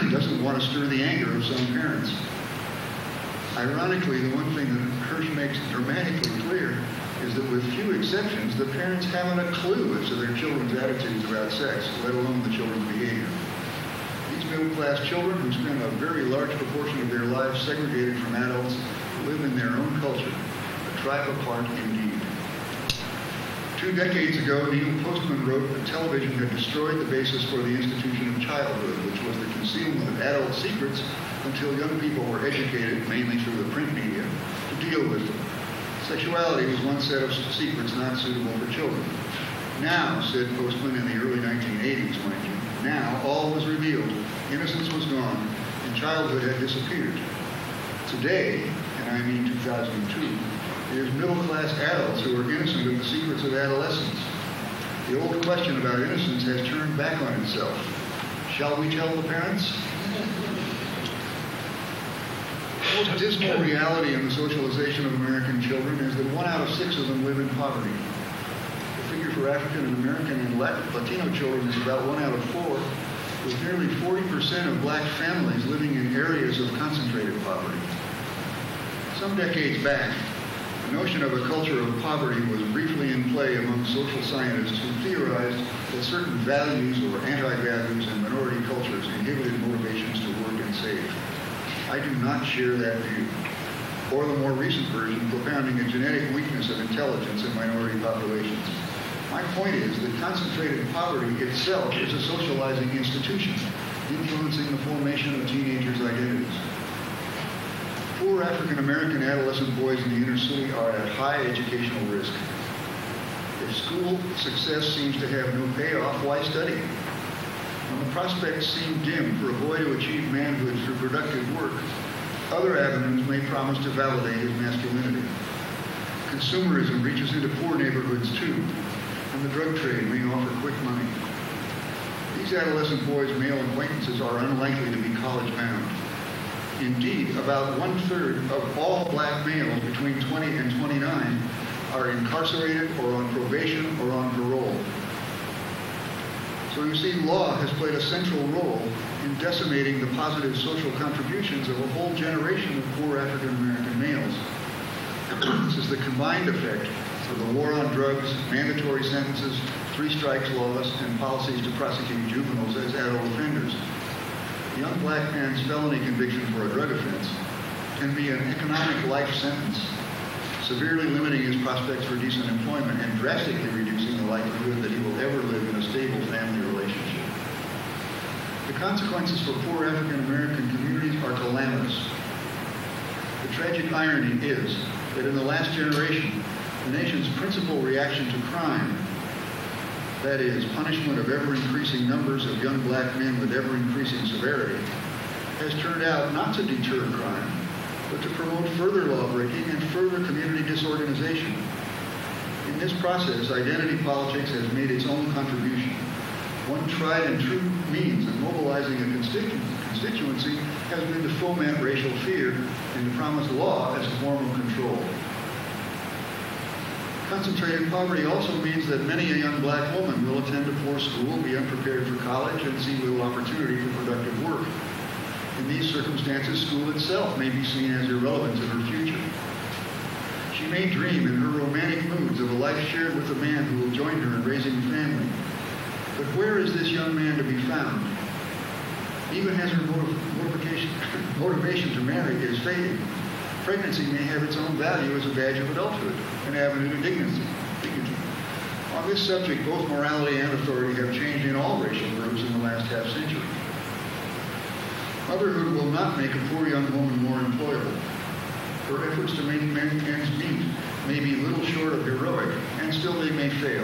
doesn't want to stir the anger of some parents. Ironically, the one thing that Hirsch makes dramatically clear is that with few exceptions, the parents haven't a clue as to their children's attitudes about sex, let alone the children's behavior. These middle-class children who spend a very large proportion of their lives segregated from adults live in their own culture, a tribe apart indeed. 2 decades ago, Neil Postman wrote that television had destroyed the basis for the institution of childhood, which was the concealment of adult secrets until young people were educated, mainly through the print media, to deal with them. Sexuality was one set of secrets not suitable for children. Now, said Postman in the early 1980s, mind you, now all was revealed, innocence was gone, and childhood had disappeared. Today, and I mean 2002, it is middle-class adults who are innocent of the secrets of adolescence. The old question about innocence has turned back on itself. Shall we tell the parents? The most dismal reality in the socialization of American children is that 1 out of 6 of them live in poverty. The figure for African American and Latino children is about 1 out of 4, with nearly 40% of black families living in areas of concentrated poverty. Some decades back, the notion of a culture of poverty was briefly in play among social scientists who theorized that certain values or anti-values in minority cultures inhibited motivations to work and save. I do not share that view, or the more recent version propounding a genetic weakness of intelligence in minority populations. My point is that concentrated poverty itself is a socializing institution, influencing the formation of teenagers' identities. Poor African-American adolescent boys in the inner city are at high educational risk. If school success seems to have no payoff, why study? When the prospects seem dim for a boy to achieve manhood through productive work, other avenues may promise to validate his masculinity. Consumerism reaches into poor neighborhoods too, and the drug trade may offer quick money. These adolescent boys' male acquaintances are unlikely to be college-bound. Indeed, about 1/3 of all black males between 20 and 29 are incarcerated or on probation or on parole. So you see, law has played a central role in decimating the positive social contributions of a whole generation of poor African American males. This is the combined effect of the war on drugs, mandatory sentences, 3 strikes laws, and policies to prosecute juveniles as adult offenders. A young black man's felony conviction for a drug offense can be an economic life sentence, severely limiting his prospects for decent employment and drastically reducing the likelihood that he will ever live in a stable family relationship. The consequences for poor African American communities are calamitous. The tragic irony is that in the last generation, the nation's principal reaction to crime, that is, punishment of ever-increasing numbers of young black men with ever-increasing severity, has turned out not to deter crime, but to promote further lawbreaking and further community disorganization. In this process, identity politics has made its own contribution. One tried and true means of mobilizing a constituency has been to foment racial fear and to promise law as a form of control. Concentrated poverty also means that many a young black woman will attend a poor school, be unprepared for college, and see little opportunity for productive work. In these circumstances, school itself may be seen as irrelevant to her future. She may dream in her romantic moods of a life shared with a man who will join her in raising a family. But where is this young man to be found? Even as her motivation to marry is fading, pregnancy may have its own value as a badge of adulthood, an avenue to dignity. On this subject, both morality and authority have changed in all racial groups in the last half-century. Motherhood will not make a poor young woman more employable. Her efforts to make ends meet may be little short of heroic, and still they may fail.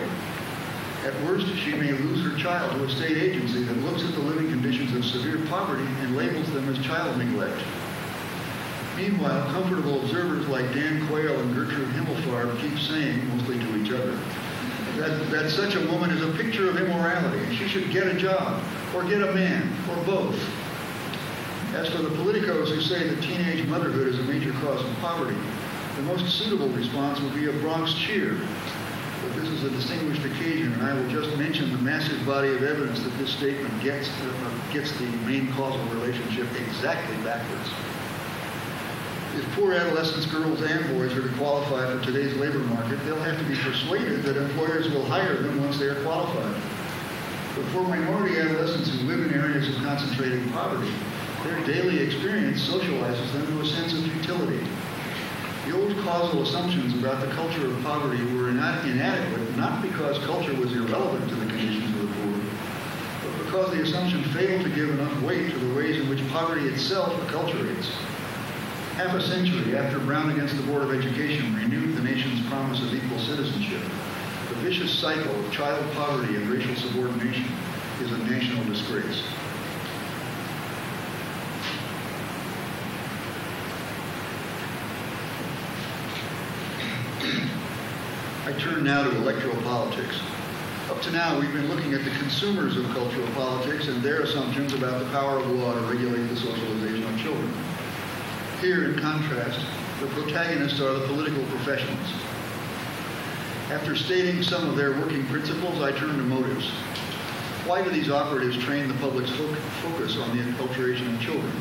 At worst, she may lose her child to a state agency that looks at the living conditions of severe poverty and labels them as child neglect. Meanwhile, comfortable observers like Dan Quayle and Gertrude Himmelfarb keep saying, mostly to each other, that such a woman is a picture of immorality, and she should get a job, or get a man, or both. As for the politicos who say that teenage motherhood is a major cause of poverty, the most suitable response would be a Bronx cheer. But this is a distinguished occasion, and I will just mention the massive body of evidence that this statement gets the main causal relationship exactly backwards. If poor adolescents, girls and boys, are to qualify for today's labor market, they'll have to be persuaded that employers will hire them once they are qualified. But for minority adolescents who live in areas of concentrated poverty, their daily experience socializes them to a sense of futility. The old causal assumptions about the culture of poverty were inadequate, not because culture was irrelevant to the conditions of the poor, but because the assumption failed to give enough weight to the ways in which poverty itself acculturates. Half a century after Brown against the Board of Education renewed the nation's promise of equal citizenship, the vicious cycle of child poverty and racial subordination is a national disgrace. I turn now to electoral politics. Up to now, we've been looking at the consumers of cultural politics and their assumptions about the power of law to regulate the socialization of children. Here, in contrast, the protagonists are the political professionals. After stating some of their working principles, I turn to motives. Why do these operatives train the public's focus on the enculturation of children?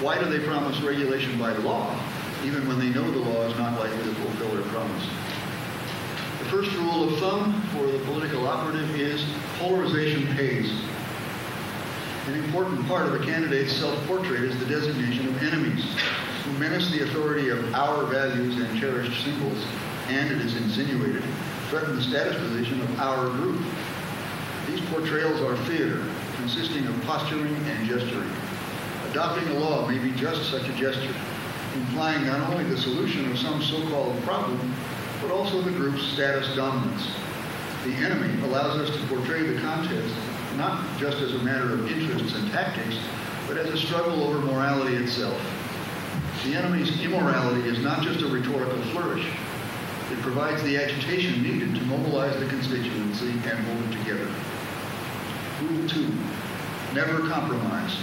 Why do they promise regulation by law, even when they know the law is not likely to fulfill their promise? The first rule of thumb for the political operative is polarization pays. An important part of a candidate's self-portrait is the designation of enemies, who menace the authority of our values and cherished symbols, and, it is insinuated, threaten the status position of our group. These portrayals are theater, consisting of posturing and gesturing. Adopting a law may be just such a gesture, implying not only the solution of some so-called problem, but also the group's status dominance. The enemy allows us to portray the contest not just as a matter of interests and tactics, but as a struggle over morality itself. The enemy's immorality is not just a rhetorical flourish. It provides the agitation needed to mobilize the constituency and hold it together. Rule 2, never compromise.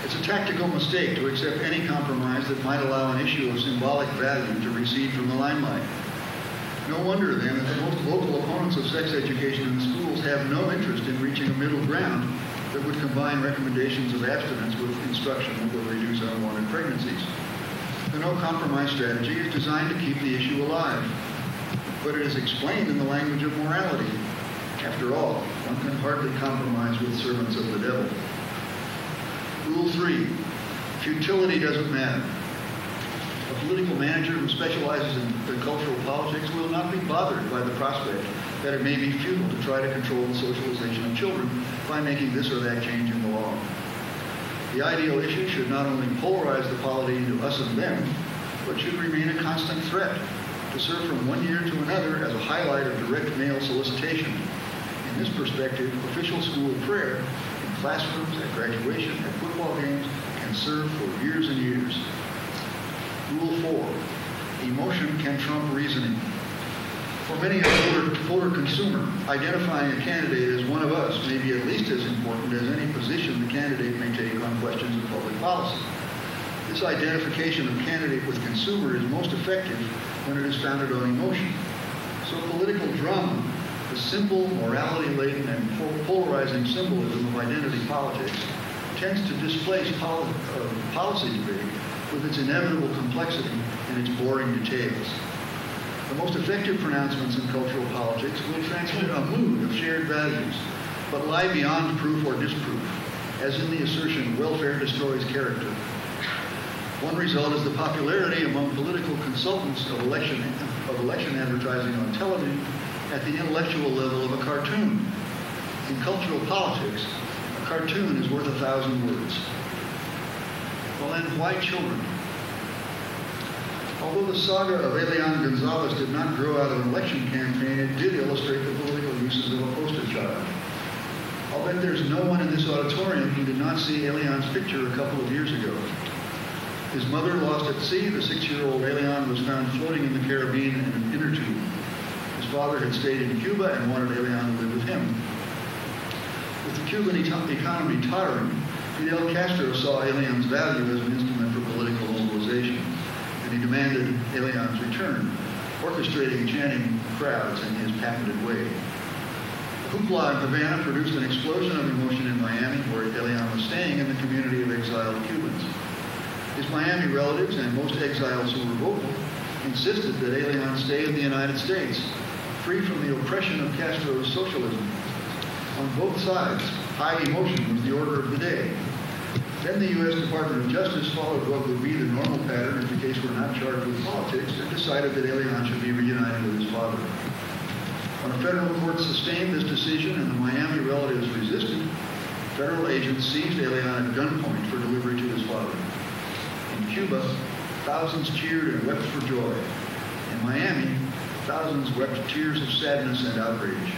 It's a tactical mistake to accept any compromise that might allow an issue of symbolic value to recede from the limelight. No wonder, then, that the most vocal opponents of sex education in the schools have no interest in reaching a middle ground that would combine recommendations of abstinence with instruction that will reduce unwanted pregnancies. The no-compromise strategy is designed to keep the issue alive, but it is explained in the language of morality. After all, one can hardly compromise with servants of the devil. Rule 3, futility doesn't matter. A political manager who specializes in cultural politics will not be bothered by the prospect that it may be futile to try to control the socialization of children by making this or that change in the law. The ideal issue should not only polarize the polity into us and them, but should remain a constant threat to serve from one year to another as a highlight of direct male solicitation. In this perspective, official school prayer in classrooms, at graduation, at football games can serve for years and years. Rule 4, emotion can trump reasoning. For many of older consumer, identifying a candidate as one of us may be at least as important as any position the candidate may take on questions of public policy. This identification of candidate with consumer is most effective when it is founded on emotion. So political drama, the simple, morality-laden, and polarizing symbolism of identity politics, tends to displace policy debate with its inevitable complexity and its boring details. The most effective pronouncements in cultural politics will transmit a mood of shared values, but lie beyond proof or disproof, as in the assertion, welfare destroys character. One result is the popularity among political consultants of election advertising on television at the intellectual level of a cartoon. In cultural politics, a cartoon is worth 1,000 words. Well then, why children? Although the saga of Elian Gonzalez did not grow out of an election campaign, it did illustrate the political uses of a poster child. I'll bet there's no one in this auditorium who did not see Elian's picture a couple of years ago. His mother lost at sea, the 6-year-old Elian was found floating in the Caribbean in an inner tube. His father had stayed in Cuba and wanted Elian to live with him. With the Cuban economy tottering, Fidel Castro saw Elian's value as an instrument for political mobilization, and he demanded Elian's return, orchestrating chanting crowds in his patented way. The hoopla in Havana produced an explosion of emotion in Miami, where Elian was staying in the community of exiled Cubans. His Miami relatives and most exiles who were vocal insisted that Elian stay in the United States, free from the oppression of Castro's socialism. On both sides, high emotion was the order of the day. Then the U.S. Department of Justice followed what would be the normal pattern if the case were not charged with politics and decided that Elian should be reunited with his father. When a federal court sustained this decision and the Miami relatives resisted, federal agents seized Elian at gunpoint for delivery to his father. In Cuba, thousands cheered and wept for joy. In Miami, thousands wept tears of sadness and outrage.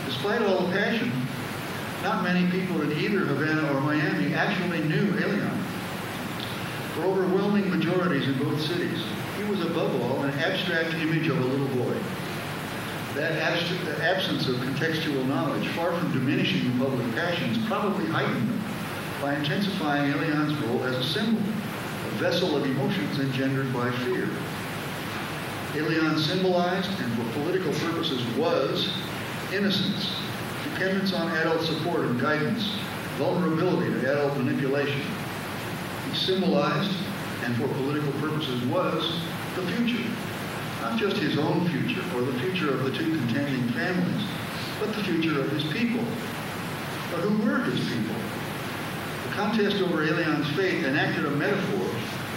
Despite all the passion, not many people in either Havana or Miami actually knew Elian. For overwhelming majorities in both cities, he was above all an abstract image of a little boy. That absence of contextual knowledge, far from diminishing the public passions, probably heightened them by intensifying Elian's role as a symbol, a vessel of emotions engendered by fear. Elian symbolized, and for political purposes was, innocence, dependence on adult support and guidance, vulnerability to adult manipulation. He symbolized, and for political purposes was, the future. Not just his own future, or the future of the two contending families, but the future of his people. But who were his people? The contest over Elian's fate enacted a metaphor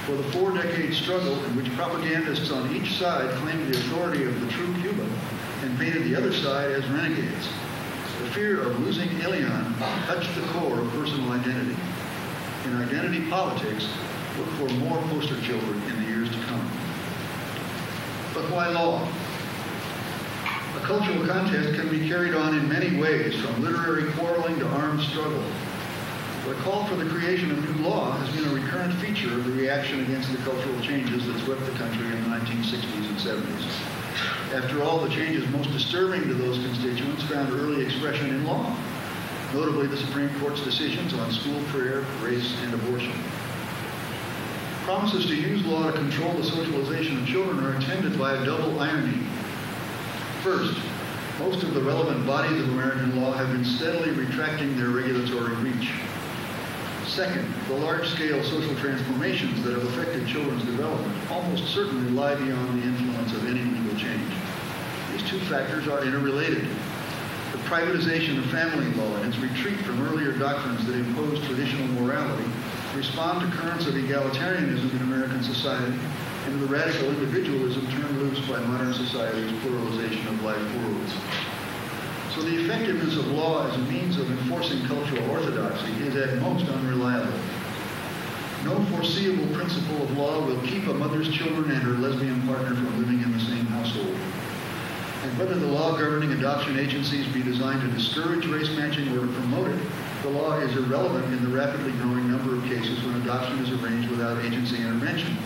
for the 4-decade struggle in which propagandists on each side claimed the authority of the true Cuba and painted the other side as renegades. The fear of losing Elian touched the core of personal identity. In identity politics, look for more poster children in the years to come. But why law? A cultural contest can be carried on in many ways, from literary quarreling to armed struggle. The call for the creation of new law has been a recurrent feature of the reaction against the cultural changes that swept the country in the 1960s and 70s. After all, the changes most disturbing to those constituents found early expression in law, notably the Supreme Court's decisions on school prayer, race, and abortion. Promises to use law to control the socialization of children are attended by a double irony. First, most of the relevant bodies of American law have been steadily retracting their regulatory reach. Second, the large-scale social transformations that have affected children's development almost certainly lie beyond the influence of any legal change. These two factors are interrelated. The privatization of family law and its retreat from earlier doctrines that impose traditional morality respond to currents of egalitarianism in American society and to the radical individualism turned loose by modern society's pluralization of life worlds. So the effectiveness of law as a means of enforcing cultural orthodoxy is at most unreliable. No foreseeable principle of law will keep a mother's children and her lesbian partner from living in the same household. And whether the law governing adoption agencies be designed to discourage race matching or to promote it, the law is irrelevant in the rapidly growing number of cases when adoption is arranged without agency intervention.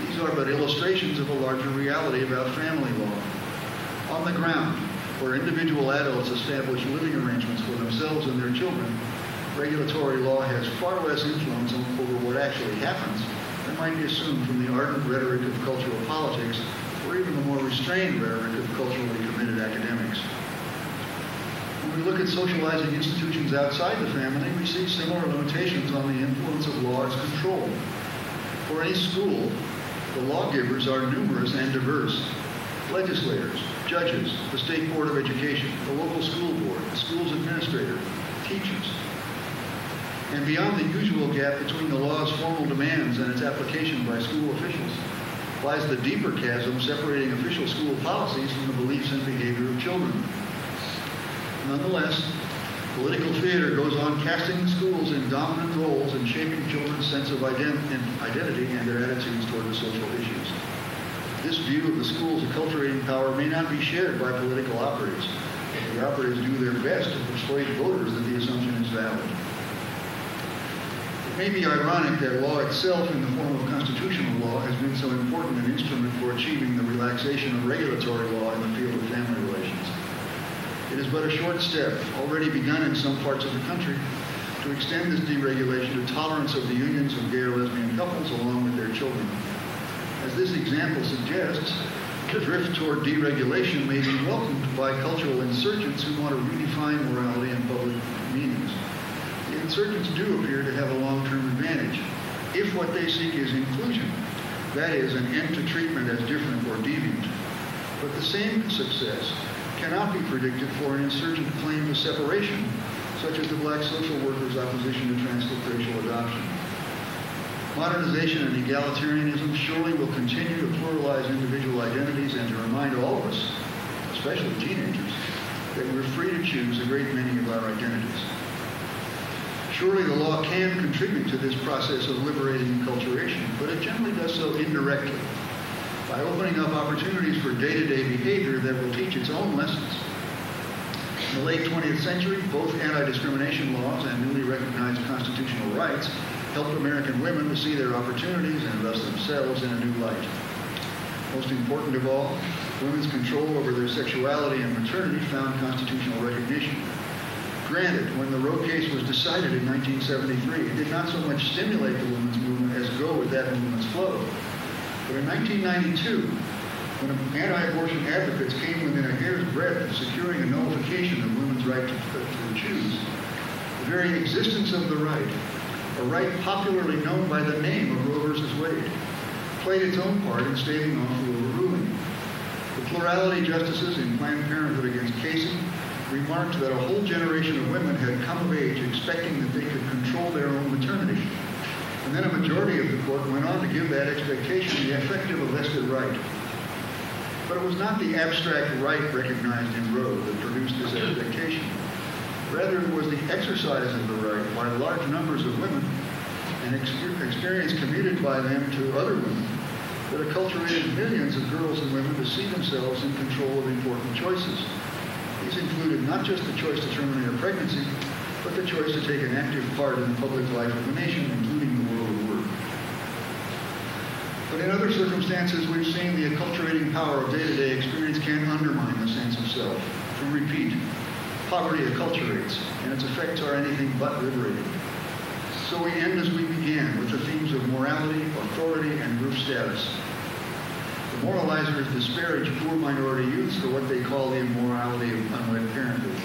These are but illustrations of a larger reality about family law. On the ground, where individual adults establish living arrangements for themselves and their children, regulatory law has far less influence over what actually happens than might be assumed from the ardent rhetoric of cultural politics or even the more restrained rhetoric of culturally committed academics. When we look at socializing institutions outside the family, we see similar limitations on the influence of law as control. For any school, the lawgivers are numerous and diverse. Legislators, judges, the State Board of Education, the local school board, the school's administrator, teachers. And beyond the usual gap between the law's formal demands and its application by school officials lies the deeper chasm separating official school policies from the beliefs and behavior of children. Nonetheless, political theater goes on casting schools in dominant roles and shaping children's sense of identity and their attitudes toward the social issues. This view of the school's acculturating power may not be shared by political operatives. The operatives do their best to persuade voters that the assumption is valid. It may be ironic that law itself in the form of constitutional law has been so important an instrument for achieving the relaxation of regulatory law in the field of family relations. It is but a short step, already begun in some parts of the country, to extend this deregulation to tolerance of the unions of gay or lesbian couples along with their children. As this example suggests, the drift toward deregulation may be welcomed by cultural insurgents who want to redefine morality and public meanings. The insurgents do appear to have a long-term advantage, if what they seek is inclusion, that is, an end to treatment as different or deviant. But the same success cannot be predicted for an insurgent claim to separation, such as the black social workers' opposition to transracial adoption. Modernization and egalitarianism surely will continue to pluralize individual identities and to remind all of us, especially teenagers, that we're free to choose a great many of our identities. Surely the law can contribute to this process of liberating enculturation, but it generally does so indirectly, by opening up opportunities for day-to-day behavior that will teach its own lessons. In the late 20th century, both anti-discrimination laws and newly recognized constitutional rights helped American women to see their opportunities and thus themselves in a new light. Most important of all, women's control over their sexuality and maternity found constitutional recognition. Granted, when the Roe case was decided in 1973, it did not so much stimulate the women's movement as go with that movement's flow. But in 1992, when anti-abortion advocates came within a hair's breadth of securing a nullification of women's right to choose, the very existence of the right, a right popularly known by the name of Roe versus Wade, played its own part in staving off the overruling. The plurality justices in Planned Parenthood against Casey remarked that a whole generation of women had come of age expecting that they could control their own maternity. And then a majority of the court went on to give that expectation the effect of a vested right. But it was not the abstract right recognized in Roe that produced this expectation. Rather, it was the exercise of the right by large numbers of women and experience commuted by them to other women that acculturated millions of girls and women to see themselves in control of important choices. These included not just the choice to terminate a pregnancy, but the choice to take an active part in the public life of the nation, including the world of work. But in other circumstances, we've seen the acculturating power of day-to-day experience can undermine the sense of self. To repeat, poverty acculturates, and its effects are anything but liberating. So we end as we began, with the themes of morality, authority, and group status. The moralizers disparage poor minority youths for what they call the immorality of unwed parenthood.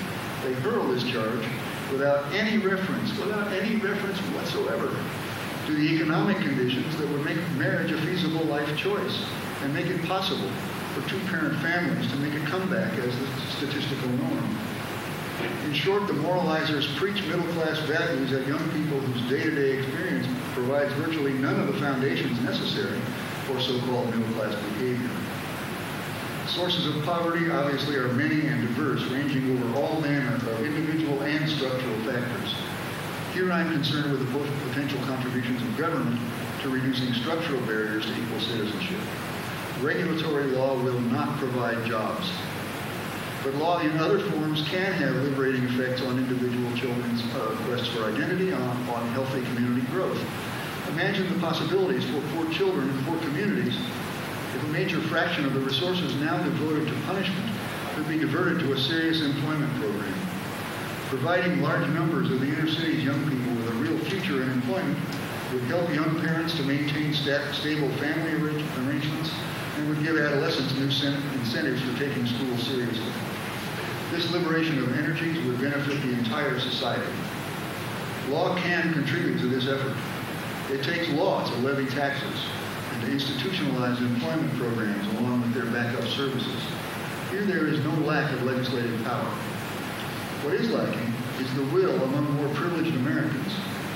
They hurl this charge without any reference whatsoever to the economic conditions that would make marriage a feasible life choice and make it possible for two-parent families to make a comeback as the statistical norm. In short, the moralizers preach middle-class values at young people whose day-to-day experience provides virtually none of the foundations necessary for so-called middle-class behavior. Sources of poverty obviously are many and diverse, ranging over all manner of individual and structural factors. Here I'm concerned with the potential contributions of government to reducing structural barriers to equal citizenship. Regulatory law will not provide jobs, but law in other forms can have liberating effects on individual children's quests for identity, on healthy community growth. Imagine the possibilities for poor children in poor communities if a major fraction of the resources now devoted to punishment could be diverted to a serious employment program. Providing large numbers of the inner city's young people with a real future in employment would help young parents to maintain stable family arrangements and would give adolescents new incentives for taking school seriously. This liberation of energies would benefit the entire society. Law can contribute to this effort. It takes law to levy taxes and to institutionalize employment programs along with their backup services. Here there is no lack of legislative power. What is lacking is the will among more privileged Americans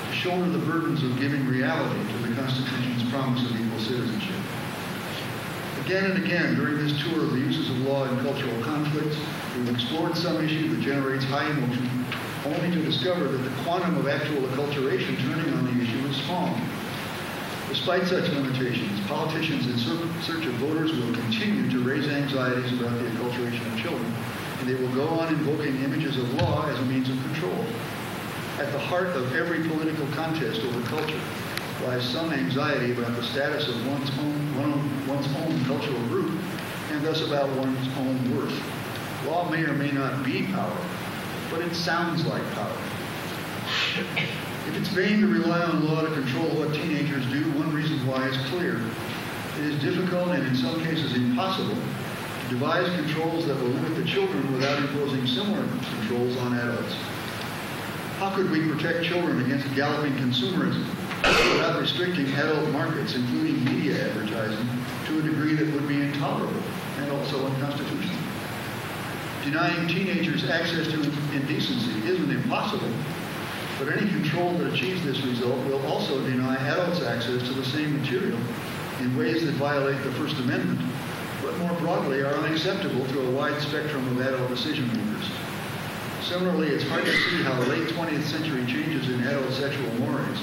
to shoulder the burdens of giving reality to the Constitution's promise of equal citizenship. Again and again during this tour of the uses of law in cultural conflicts, we've explored some issue that generates high emotion, only to discover that the quantum of actual acculturation turning on the issue is small. Despite such limitations, politicians in search of voters will continue to raise anxieties about the acculturation of children, and they will go on invoking images of law as a means of control. At the heart of every political contest over culture lies some anxiety about the status of one's own cultural group, and thus about one's own worth. Law may or may not be power, but it sounds like power. If it's vain to rely on law to control what teenagers do, one reason why is clear. It is difficult and in some cases impossible to devise controls that will limit the children without imposing similar controls on adults. How could we protect children against galloping consumerism without restricting adult markets, including media advertising, to a degree that would be intolerable and also unconstitutional? Denying teenagers access to indecency isn't impossible, but any control that achieves this result will also deny adults access to the same material in ways that violate the First Amendment, but more broadly are unacceptable to a wide spectrum of adult decision makers. Similarly, it's hard to see how late 20th century changes in adult sexual mores,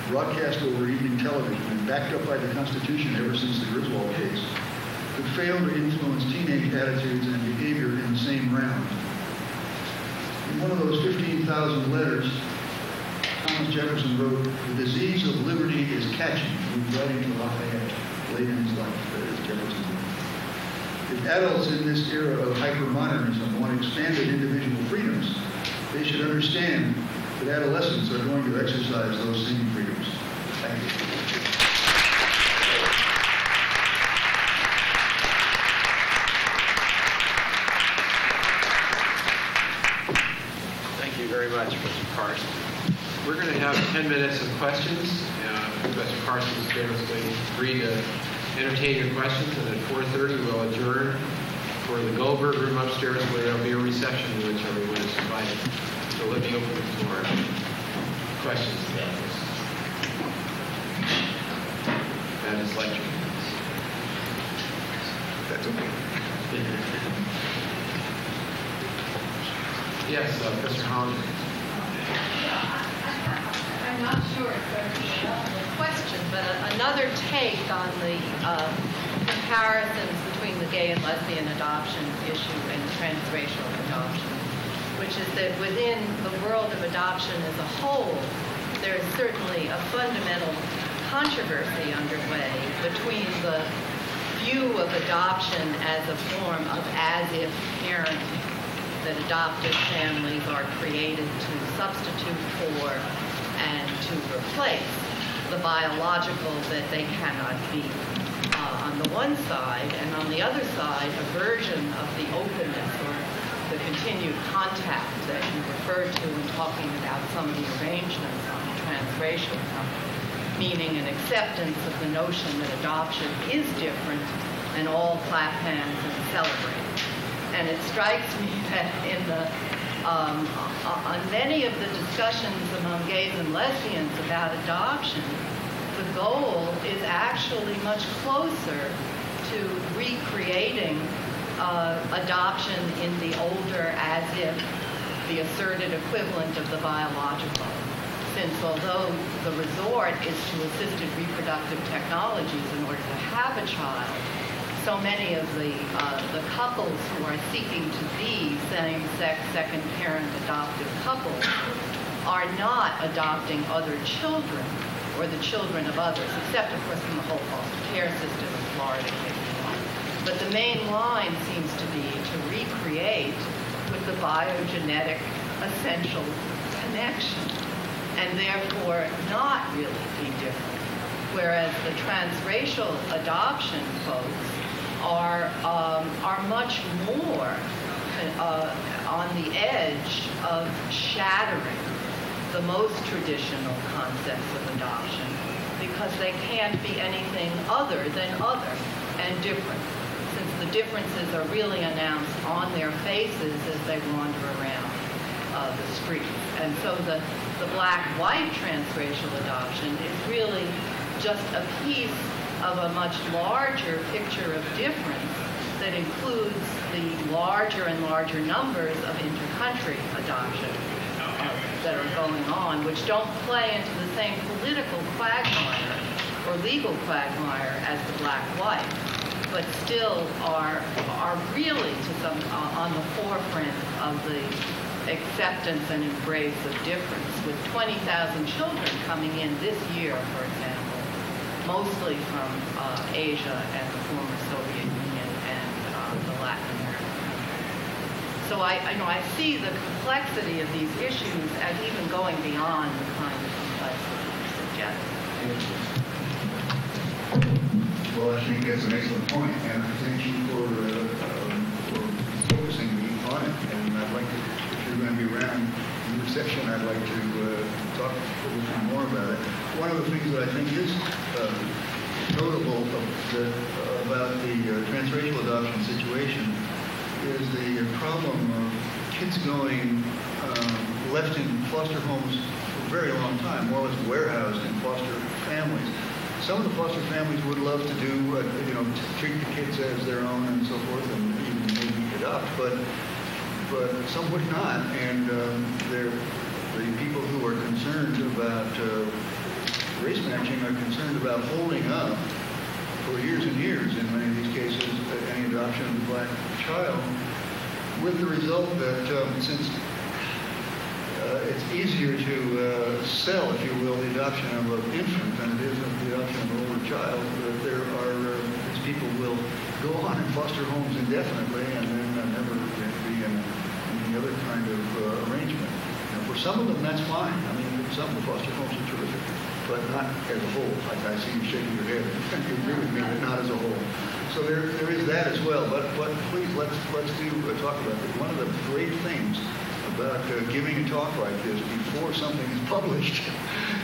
broadcast over evening television and backed up by the Constitution ever since the Griswold case, could fail to influence teenage attitudes and behavior in the same round. In one of those 15,000 letters, Thomas Jefferson wrote, "The disease of liberty is catching," he was writing to Lafayette late in his life. That is Jefferson's word. If adults in this era of hypermodernism want expanded individual freedoms, they should understand that adolescents are going to exercise those same freedoms. Thank you. Thank you very much, Mr. Karst. We're going to have 10 minutes of questions. Professor Karst has generously agreed to entertain your questions, and at 4:30 we'll adjourn for the Goldberg room upstairs, where there'll be a reception in which everyone is invited. So let me open the floor. Questions about this? That is lecture. That's okay. Yes, Professor Holland. I'm not sure it's a question, but another take on the comparisons between the gay and lesbian adoption issue and transracial adoption. which is that within the world of adoption as a whole, there is certainly a fundamental controversy underway between the view of adoption as a form of as-if parenting, that adoptive families are created to substitute for and to replace the biological that they cannot be, on the one side, and on the other side, a version of the openness or the continued contact that you referred to in talking about some of the arrangements on the transracial couple, meaning an acceptance of the notion that adoption is different and all clap hands and celebrate. And it strikes me that in the on many of the discussions among gays and lesbians about adoption, the goal is actually much closer to recreating adoption in the older as-if the asserted equivalent of the biological. Since although the resort is to assisted reproductive technologies in order to have a child, so many of the couples who are seeking to be same-sex, second-parent adoptive couples are not adopting other children or the children of others, except, of course, from the whole foster care system in Florida. But the main line seems to be to recreate with the biogenetic essential connection, and therefore not really be different. Whereas the transracial adoption folks are much more on the edge of shattering the most traditional concepts of adoption because they can't be anything other than other and different, since the differences are really announced on their faces as they wander around the streets. And so the black-white transracial adoption is really just a piece of a much larger picture of difference that includes the larger and larger numbers of inter-country adoption that are going on, which don't play into the same political quagmire or legal quagmire as the black-white, but still are really to some on the forefront of the acceptance and embrace of difference, with 20,000 children coming in this year, for example, mostly from Asia and the former Soviet Union and the Latin American countries. So I see the complexity of these issues as even going beyond the kind of complexity you suggest. Well, I think that's an excellent point, and I thank you for focusing me on it. And I'd like to, if you're going to be around in the section, I'd like to talk a little bit more about it. One of the things that I think is notable about the transracial adoption situation is the problem of kids going left in foster homes for a very long time, more or less warehoused in foster families. Some of the foster families would love to do, treat the kids as their own and so forth, and even maybe adopt, but some would not. And the people who are concerned about race matching are concerned about holding up for years and years, in many of these cases, any adoption of a black child, with the result that since it's easier to sell, if you will, the adoption of an infant than it is the adoption of an older child, that there are, these people will go on in foster homes indefinitely and then never be in any other kind of arrangement. Now, for some of them, that's fine. I mean, some of the foster homes are terrific, but not as a whole. Like I see you shaking your head. You agree with me, but not as a whole. So there is that as well. But please, let's talk about this. One of the great things about giving a talk like this before something is published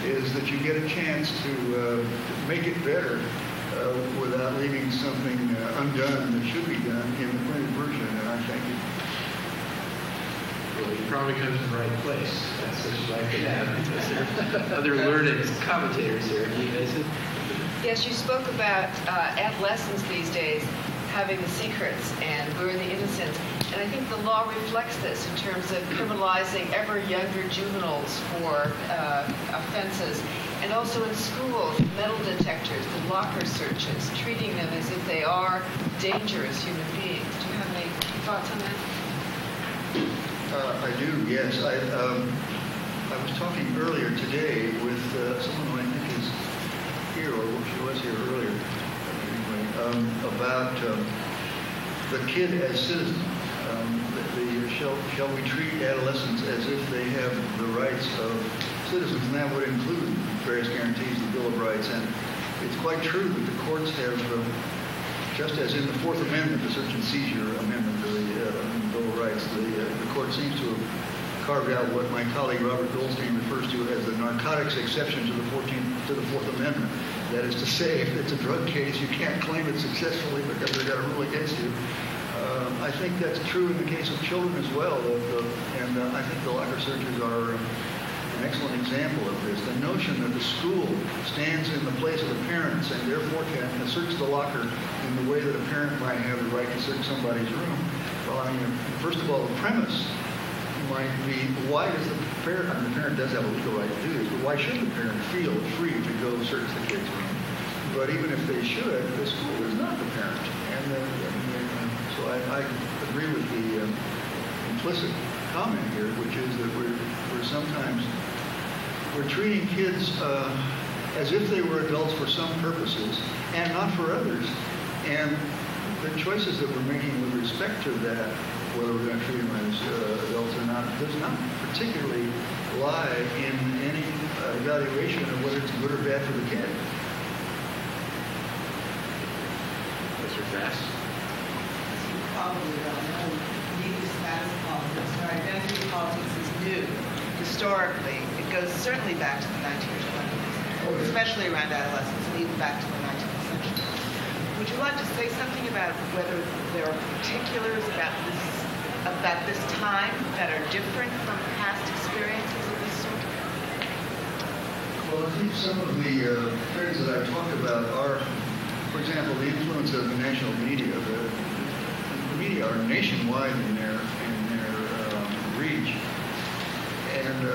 is that you get a chance to make it better without leaving something undone that should be done in the printed version, and I thank you. Well, you probably come to the right place. That's what you'd like to have. Other learned commentators here. Yes, you spoke about adolescents these days having the secrets and we're the innocents. And I think the law reflects this in terms of criminalizing ever younger juveniles for offenses. And also in schools, metal detectors, the locker searches, treating them as if they are dangerous human beings. Do you have any thoughts on that? I do, yes. I was talking earlier today with someone who I think is here, or she was here earlier, anyway, about the kid as citizen. Shall we treat adolescents as if they have the rights of citizens? And that would include various guarantees, the Bill of Rights. And it's quite true that the courts have, just as in the Fourth Amendment, the search and seizure amendment to the Bill of Rights, the court seems to have carved out what my colleague Robert Goldstein refers to as the narcotics exception to the Fourth Amendment. That is to say, if it's a drug case, you can't claim it successfully because they've got a rule against you. I think that's true in the case of children as well, and I think the locker searches are an excellent example of this. The notion that the school stands in the place of the parents and therefore can search the locker in the way that a parent might have the right to search somebody's room. Well, I mean, first of all, the premise might be, why does the parent, I mean, the parent does have a legal right to do this, but why should the parent feel free to go search the kid's room? But even if they should, the school is not the parent. So I agree with the implicit comment here, which is that we're sometimes treating kids as if they were adults for some purposes and not for others. And the choices that we're making with respect to that, whether we're going to treat them as adults or not, does not particularly lie in any evaluation of whether it's good or bad for the kid. Mr. Fast? Probably know, neither status politics nor identity politics is new. Historically, it goes certainly back to the 1920s, especially around adolescence, and even back to the 19th century. Would you like to say something about whether there are particulars about this time that are different from past experiences of this sort? Well, I think some of the things that I talked about are, for example, the influence of the national media. The media are nationwide in their reach, and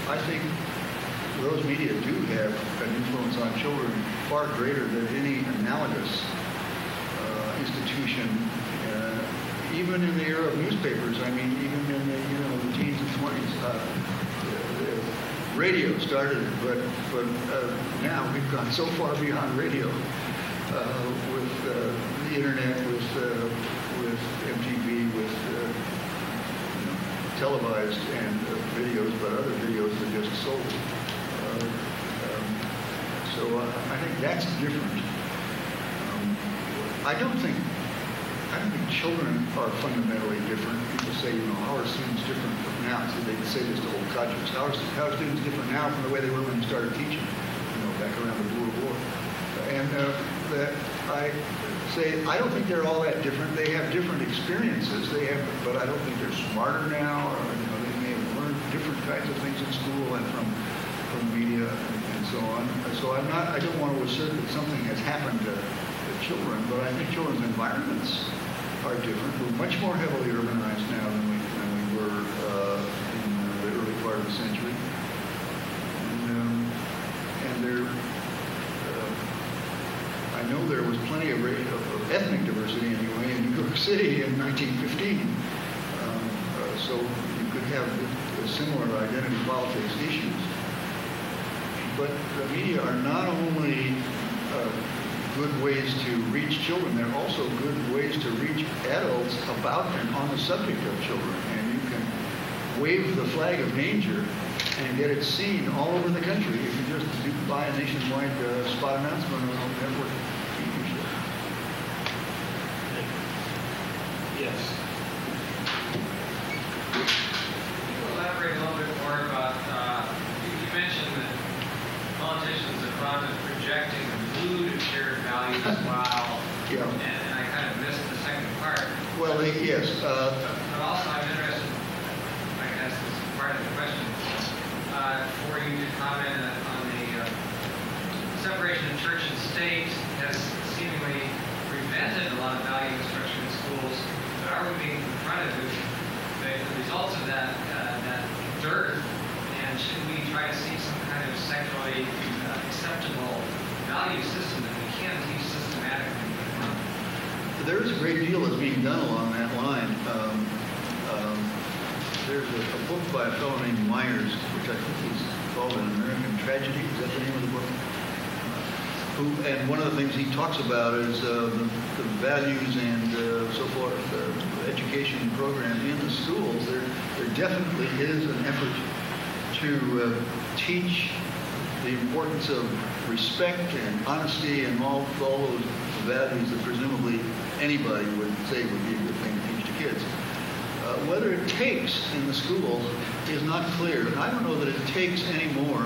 I think those media do have an influence on children far greater than any analogous institution, even in the era of newspapers. I mean, even in the teens and 20s, radio started, but now we've gone so far beyond radio with the internet, with MTV, with televised and videos, but other videos are just sold. So I think that's different. I don't think children are fundamentally different. People say, how are students different from now? So they say this to old codgers. How are students different now from the way they were when you started teaching, back around the Boer War? And that I say, I don't think they're all that different. They have different experiences. But I don't think they're smarter now. Or, they may have learned different kinds of things in school and from media and so on. So I don't want to assert that something has happened to children, but I think children's environments are different. We're much more heavily urbanized now than we were in the early part of the century. And there, I know there was plenty of ethnic diversity anyway in New York City in 1915. So you could have similar identity politics issues. But the media are not only good ways to reach children, they're also good ways to reach adults about and on the subject of children. And you can wave the flag of danger and get it seen all over the country if you just buy a nationwide spot announcement on a network TV show. Yes. Can you elaborate a little bit more about, you mentioned that politicians are fond of projecting the mood of shared values while, Yeah. and I kind of missed the second part. Well, yes. But also I'm interested, I guess this is part of the question, for you to comment on the separation of church and state has seemingly prevented a lot of value instruction in schools, but are we being confronted with the results of that dearth, and should we try to seek some kind of secularly acceptable value system that we can teach systematically? There is a great deal that's being done along that line. there's a book by a fellow named Myers, which I think is called An American Tragedy. Is that the name of the book? And one of the things he talks about is the values and so forth, education program in the schools. There definitely is an effort to teach the importance of respect and honesty and all those values that presumably anybody would say would be a good thing to teach to kids. Whether it takes in the schools is not clear. And I don't know that it takes anymore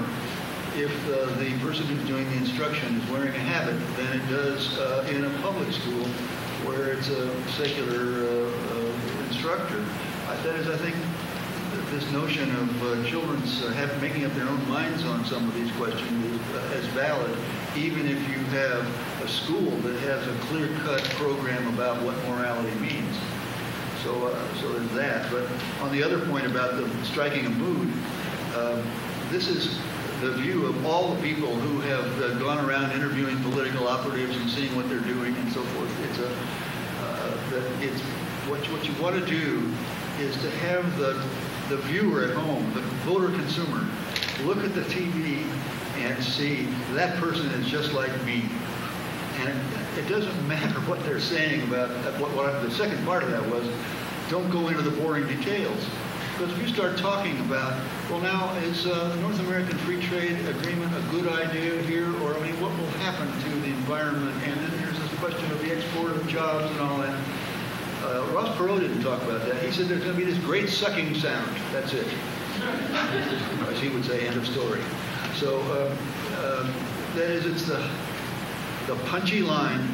if the person who's doing the instruction is wearing a habit than it does in a public school where it's a secular instructor. That is, I think, this notion of children's making up their own minds on some of these questions is as valid, even if you have a school that has a clear-cut program about what morality means. So there's that. But on the other point about the striking a mood, this is the view of all the people who have gone around interviewing political operatives and seeing what they're doing and so forth. It's what you want to do is to have the viewer at home, the voter consumer, look at the TV and see that person is just like me. And it doesn't matter what they're saying about what the second part of that was, don't go into the boring details. Because if you start talking about, well, now is the North American Free Trade Agreement a good idea here? Or, I mean, what will happen to the environment? And then there's this question of the export of jobs and all that. Ross Perot didn't talk about that. He said there's going to be this great sucking sound. That's it. As he would say, end of story. So that is, it's the punchy line,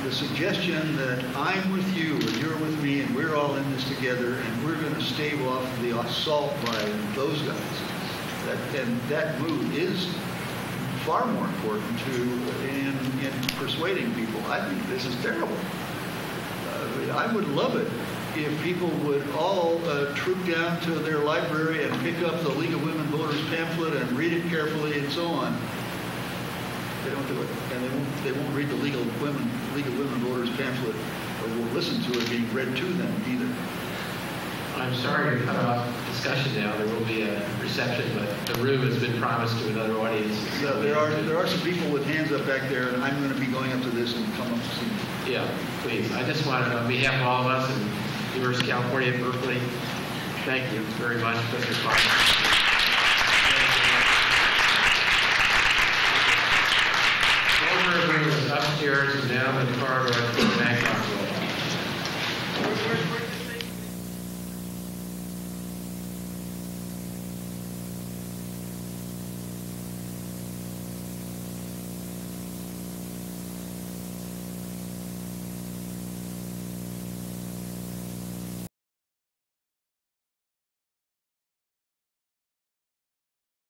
the suggestion that I'm with you and you're with me and we're all in this together and we're going to stave off the assault by those guys. That mood is far more important in persuading people. I think this is terrible. I would love it if people would all troop down to their library and pick up the League of Women Voters pamphlet and read it carefully and so on. They don't do it, and they won't read the League of Women Voters pamphlet, or won't listen to it being read to them either. I'm sorry to cut off discussion now. There will be a reception, but the room has been promised to another audience. So there are some people with hands up back there, and I'm going to be going up to this and come up to see you. Yeah, please. I just want to, on behalf of all of us in University of California at Berkeley, thank you very much, Professor Karst. Over is upstairs and down in the corridor to the back office.